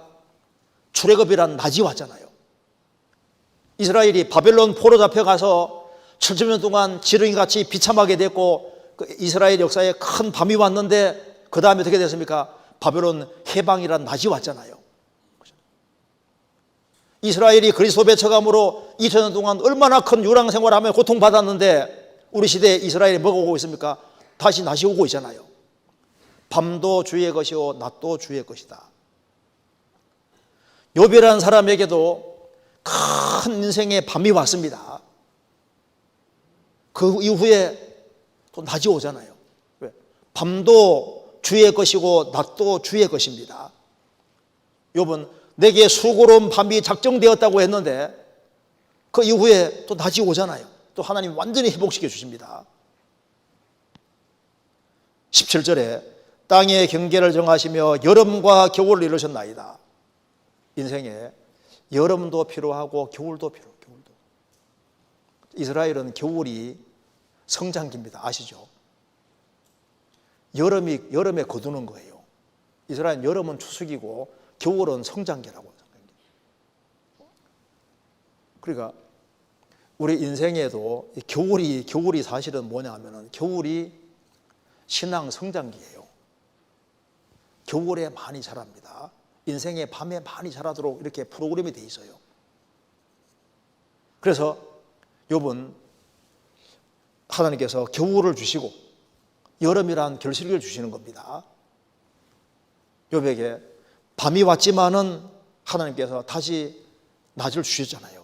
출애굽이란 낮이 왔잖아요. 이스라엘이 바벨론 포로 잡혀가서 7천년 동안 지렁이같이 비참하게 됐고 이스라엘 역사에 큰 밤이 왔는데 그 다음에 어떻게 됐습니까? 바벨론 해방이란 낮이 왔잖아요. 이스라엘이 그리스도 배척함으로 2000년 동안 얼마나 큰 유랑생활하며 고통받았는데 우리 시대에 이스라엘이 뭐가 오고 있습니까? 다시 낮이 오고 있잖아요. 밤도 주의 것이요 낮도 주의 것이다. 욥이라는 사람에게도 큰 인생의 밤이 왔습니다. 그 이후에 또 낮이 오잖아요. 왜? 밤도 주의 것이고 낮도 주의 것입니다. 욥은 내게 수고로운 밤이 작정되었다고 했는데 그 이후에 또 낮이 오잖아요. 또 하나님 완전히 회복시켜 주십니다. 17절에 땅의 경계를 정하시며 여름과 겨울을 이루셨나이다. 인생에 여름도 필요하고 겨울도 필요해요. 겨울도. 이스라엘은 겨울이 성장기입니다. 아시죠? 여름에 거두는 거예요. 이스라엘은 여름은 추수기고 겨울은 성장기라고. 그러니까 우리 인생에도 겨울이 사실은 뭐냐 하면은 겨울이 신앙 성장기예요. 겨울에 많이 자랍니다. 인생의 밤에 많이 자라도록 이렇게 프로그램이 돼 있어요. 그래서 욥은 하나님께서 겨울을 주시고 여름이란 결실을 주시는 겁니다. 욥에게 밤이 왔지만은 하나님께서 다시 낮을 주셨잖아요.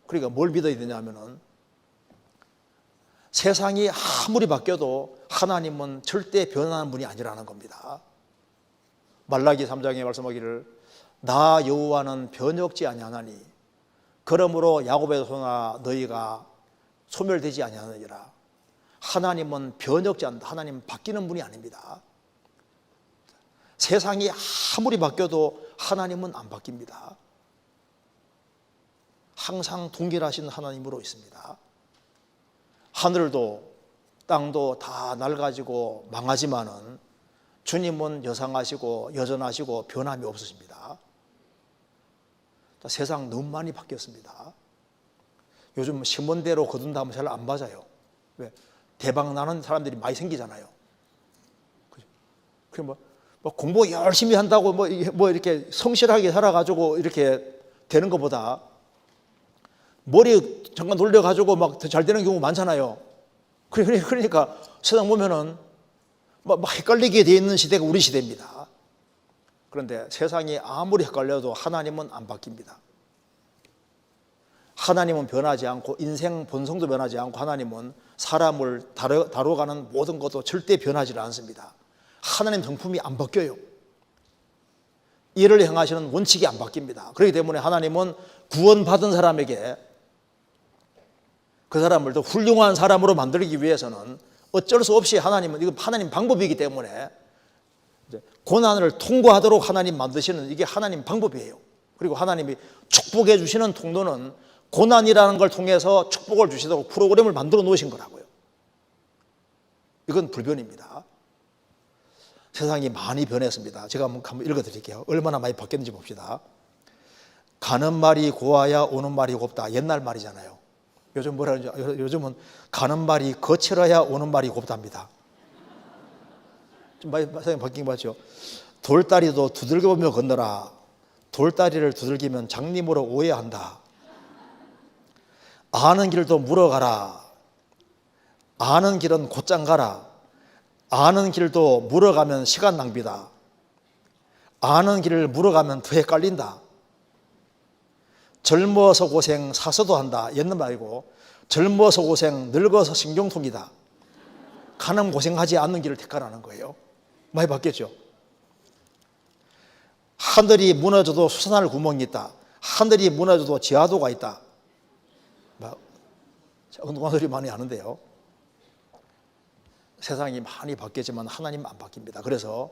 그러니까 뭘 믿어야 되냐면은 세상이 아무리 바뀌어도 하나님은 절대 변하는 분이 아니라는 겁니다. 말라기 3장에 말씀하기를 나 여호와는 변혁지 아니하나니 그러므로 야곱의 소나 너희가 소멸되지 아니하느니라. 하나님은 변혁지 않는다. 하나님은 바뀌는 분이 아닙니다. 세상이 아무리 바뀌어도 하나님은 안 바뀝니다. 항상 동일하신 하나님으로 있습니다. 하늘도 땅도 다 낡아지고 망하지만은 주님은 여상하시고 여전하시고 변함이 없으십니다. 세상 너무 많이 바뀌었습니다. 요즘 신문대로 거둔다 하면 잘 안 맞아요. 왜? 대박 나는 사람들이 많이 생기잖아요. 그죠? 뭐 공부 열심히 한다고 뭐 이렇게 성실하게 살아가지고 이렇게 되는 것보다 머리 잠깐 돌려가지고 막 잘 되는 경우 많잖아요. 그러니까 세상 보면은 막 헷갈리게 돼 있는 시대가 우리 시대입니다. 그런데 세상이 아무리 헷갈려도 하나님은 안 바뀝니다. 하나님은 변하지 않고 인생 본성도 변하지 않고 하나님은 사람을 다뤄가는 모든 것도 절대 변하지 않습니다. 하나님 성품이 안 바뀌어요. 이를 행하시는 원칙이 안 바뀝니다. 그렇기 때문에 하나님은 구원받은 사람에게 그 사람을 더 훌륭한 사람으로 만들기 위해서는 어쩔 수 없이 하나님은 이건 하나님 방법이기 때문에 고난을 통과하도록 하나님 만드시는 이게 하나님 방법이에요. 그리고 하나님이 축복해 주시는 통로는 고난이라는 걸 통해서 축복을 주시도록 프로그램을 만들어 놓으신 거라고요. 이건 불변입니다. 세상이 많이 변했습니다. 제가 한번 읽어드릴게요. 얼마나 많이 바뀌었는지 봅시다. 가는 말이 고와야 오는 말이 곱다. 옛날 말이잖아요. 요즘 뭐라 그러죠? 요즘은 가는 말이 거칠어야 오는 말이 곱답니다. 좀 많이 바뀐 거 맞죠? 돌다리도 두들겨보며 건너라. 돌다리를 두들기면 장님으로 오해한다. 아는 길도 물어가라. 아는 길은 곧장 가라. 아는 길도 물어가면 시간 낭비다. 아는 길을 물어가면 더 헷갈린다. 젊어서 고생 사서도 한다. 옛날 말이고 젊어서 고생 늙어서 신경통이다. 가는 고생하지 않는 길을 택하라는 거예요. 많이 바뀌었죠. 하늘이 무너져도 솟아날 구멍이 있다. 하늘이 무너져도 지하도가 있다. 엉뚱한 소리 많이 하는데요. 세상이 많이 바뀌었지만 하나님은 안 바뀝니다. 그래서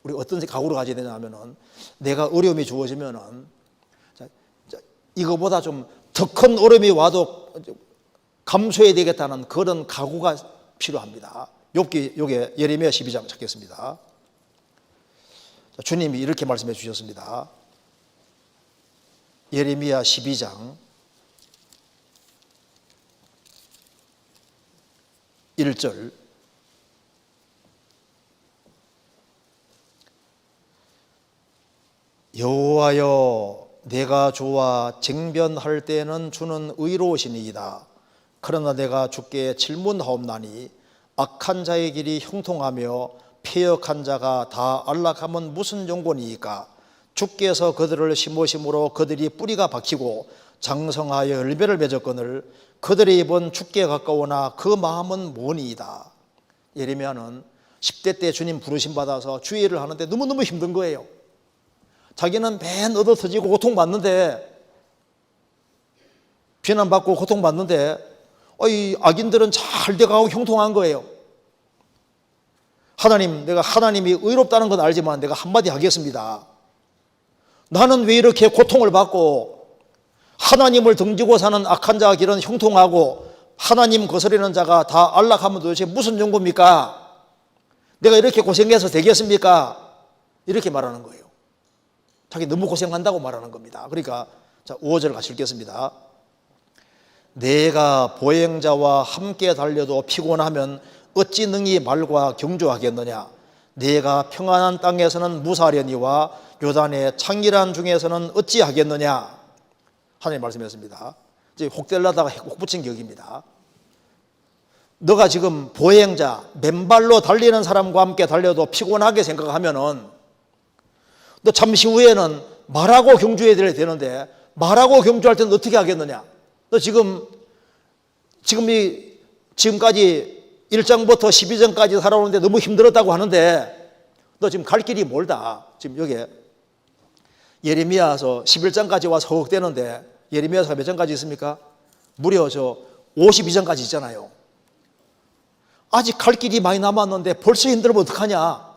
우리 어떤 각오를 가져야 되냐 하면은 내가 어려움이 주어지면은 이거보다 좀 더 큰 어려움이 와도 감수해야 되겠다는 그런 각오가 필요합니다. 요게 예레미야 12장 찾겠습니다. 주님이 이렇게 말씀해 주셨습니다. 예레미야 12장 1절 여호와여 내가 주와 쟁변할 때는 주는 의로우시니이다. 그러나 내가 주께 질문하옵나니 악한 자의 길이 형통하며 패역한 자가 다 안락하면 무슨 용곤이이까? 주께서 그들을 심으심으로 그들이 뿌리가 박히고 장성하여 열매를 맺었거늘 그들의 입은 주께 가까우나 그 마음은 머니이다. 예레미야는 10대 때 주님 부르심 받아서 주의 일을 하는데 너무너무 힘든 거예요. 자기는 맨 얻어터지고 고통받는데 비난받고 고통받는데 이 악인들은 잘 돼가고 형통한 거예요. 하나님, 내가 하나님이 의롭다는 건 알지만 내가 한마디 하겠습니다. 나는 왜 이렇게 고통을 받고 하나님을 등지고 사는 악한 자의 길은 형통하고 하나님 거스르는 자가 다 안락하면 도대체 무슨 용고입니까? 내가 이렇게 고생해서 되겠습니까? 이렇게 말하는 거예요. 자기 너무 고생한다고 말하는 겁니다. 그러니까 자, 5절 같이 읽겠습니다. 내가 보행자와 함께 달려도 피곤하면 어찌 능히 말과 경주하겠느냐? 내가 평안한 땅에서는 무사하려니와 요단의 창길한 중에서는 어찌하겠느냐? 하나님 말씀했습니다. 이제 혹될라다가 혹 붙인 격입니다. 너가 지금 보행자, 맨발로 달리는 사람과 함께 달려도 피곤하게 생각하면은 너 잠시 후에는 말하고 경주해야 되는데 말하고 경주할 때는 어떻게 하겠느냐? 너 지금까지 1장부터 12장까지 살아오는데 너무 힘들었다고 하는데 너 지금 갈 길이 멀다. 지금 여기 예레미야서 11장까지 와서 허걱대는데 예레미야서가 몇 장까지 있습니까? 무려 52장까지 있잖아요. 아직 갈 길이 많이 남았는데 벌써 힘들면 어떡하냐?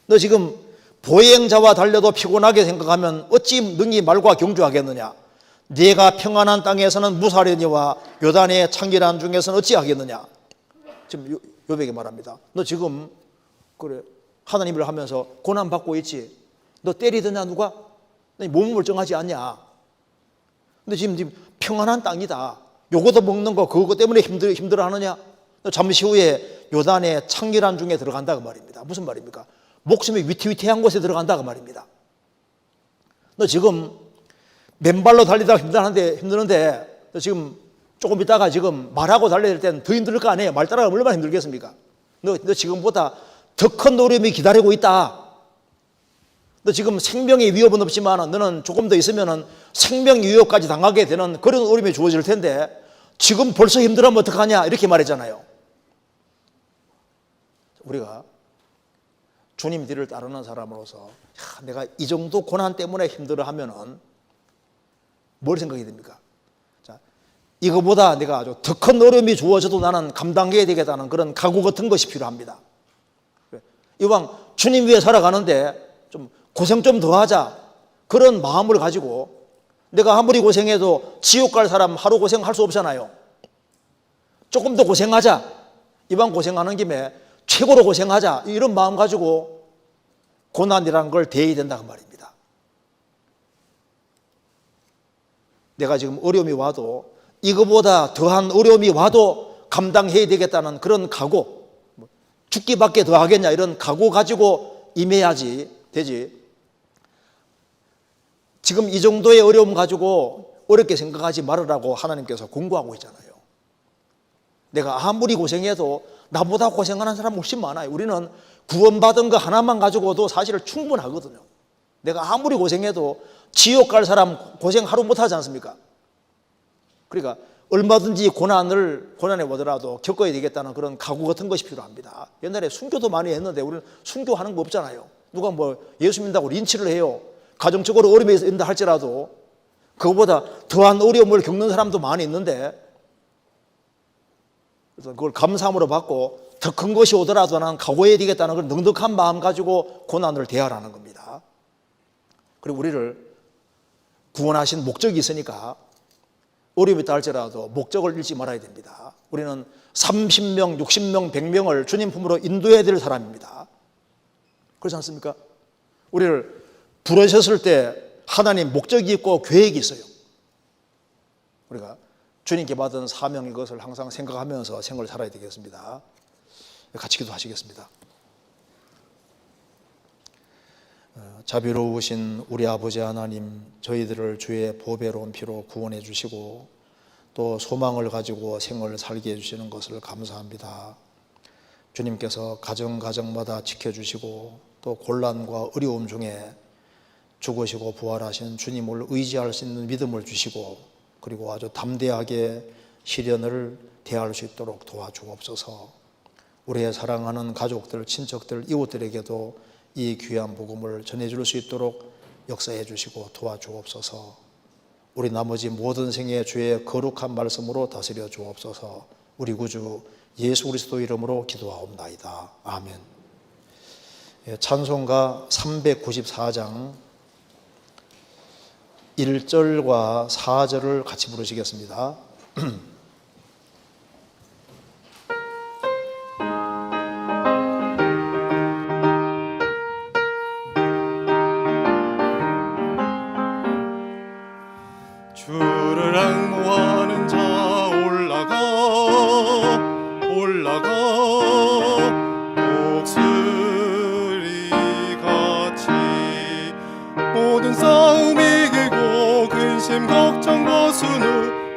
너 지금 보행자와 달려도 피곤하게 생각하면 어찌 능히 말과 경주하겠느냐? 네가 평안한 땅에서는 무사하려니와 요단의 창길한 중에서는 어찌하겠느냐? 지금 요백이 말합니다. 너 지금 그래 하나님을 하면서 고난 받고 있지? 너 때리더냐 누가? 너 몸을 멀쩡하지 않냐? 근데 지금 평안한 땅이다. 요거도 먹는 거 그거 때문에 힘들어하느냐? 너 잠시 후에 요단의 창길한 중에 들어간다 그 말입니다. 무슨 말입니까? 목숨이 위태위태한 곳에 들어간다 그 말입니다. 너 지금 맨발로 달리다가 힘드는데 너 지금 조금 있다가 지금 말하고 달려야 될 때는 더 힘들 거 아니에요? 말 따라가면 얼마나 힘들겠습니까? 너 지금보다 더 큰 어려움이 기다리고 있다. 너 지금 생명의 위협은 없지만 너는 조금 더 있으면 생명 위협까지 당하게 되는 그런 어려움이 주어질 텐데 지금 벌써 힘들어하면 어떡하냐? 이렇게 말했잖아요. 우리가 주님 뒤를 따르는 사람으로서 내가 이 정도 고난 때문에 힘들어하면은 뭘 생각이 됩니까? 자, 이거보다 내가 아주 더 큰 어려움이 주어져도 나는 감당해야 되겠다는 그런 각오 같은 것이 필요합니다. 이왕 주님 위해 살아가는데 좀 고생 좀 더 하자 그런 마음을 가지고 내가 아무리 고생해도 지옥 갈 사람 하루 고생할 수 없잖아요. 조금 더 고생하자. 이왕 고생하는 김에 최고로 고생하자. 이런 마음 가지고 고난이라는 걸 대해야 된다는 말입니다. 내가 지금 어려움이 와도 이거보다 더한 어려움이 와도 감당해야 되겠다는 그런 각오, 죽기밖에 더 하겠냐 이런 각오 가지고 임해야지 되지. 지금 이 정도의 어려움 가지고 어렵게 생각하지 말으라고 하나님께서 공고하고 있잖아요. 내가 아무리 고생해도 나보다 고생하는 사람 훨씬 많아요. 우리는 구원받은 거 하나만 가지고도 사실 충분하거든요. 내가 아무리 고생해도 지옥 갈 사람 고생 하루 못 하지 않습니까? 그러니까 얼마든지 고난에 오더라도 겪어야 되겠다는 그런 각오 같은 것이 필요합니다. 옛날에 순교도 많이 했는데 우리는 순교하는 거 없잖아요. 누가 예수 믿는다고 린치를 해요. 가정적으로 어려움이 있다 할지라도 그거보다 더한 어려움을 겪는 사람도 많이 있는데 그래서 그걸 감사함으로 받고 더 큰 것이 오더라도 나는 각오해야 되겠다는 그런 넉넉한 마음 가지고 고난을 대하라는 겁니다. 그리고 우리를 구원하신 목적이 있으니까 어려움이 있다 할지라도 목적을 잃지 말아야 됩니다. 우리는 30명, 60명, 100명을 주님 품으로 인도해야 될 사람입니다. 그렇지 않습니까? 우리를 부르셨을 때 하나님 목적이 있고 계획이 있어요. 우리가 주님께 받은 사명인 것을 항상 생각하면서 생을 살아야 되겠습니다. 같이 기도하시겠습니다. 자비로우신 우리 아버지 하나님, 저희들을 주의 보배로운 피로 구원해 주시고 또 소망을 가지고 생을 살게 해주시는 것을 감사합니다. 주님께서 가정마다 지켜주시고 또 곤란과 어려움 중에 죽으시고 부활하신 주님을 의지할 수 있는 믿음을 주시고 그리고 아주 담대하게 시련을 대할 수 있도록 도와주옵소서. 우리의 사랑하는 가족들, 친척들, 이웃들에게도 이 귀한 복음을 전해줄 수 있도록 역사해 주시고 도와주옵소서. 우리 나머지 모든 생에 주의 거룩한 말씀으로 다스려 주옵소서. 우리 구주 예수 그리스도 이름으로 기도하옵나이다. 아멘. 찬송가 394장 1절과 4절을 같이 부르시겠습니다.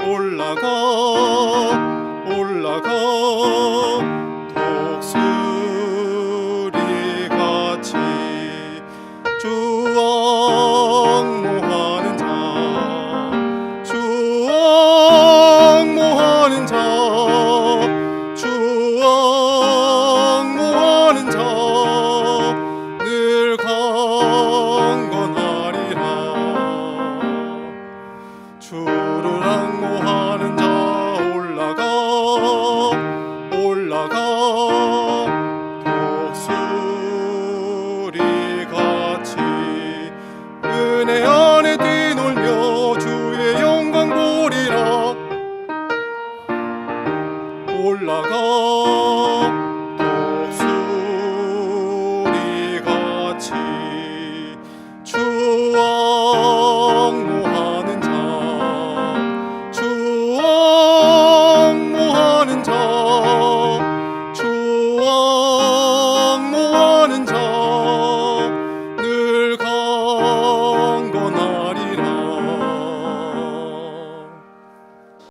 올라가 올라가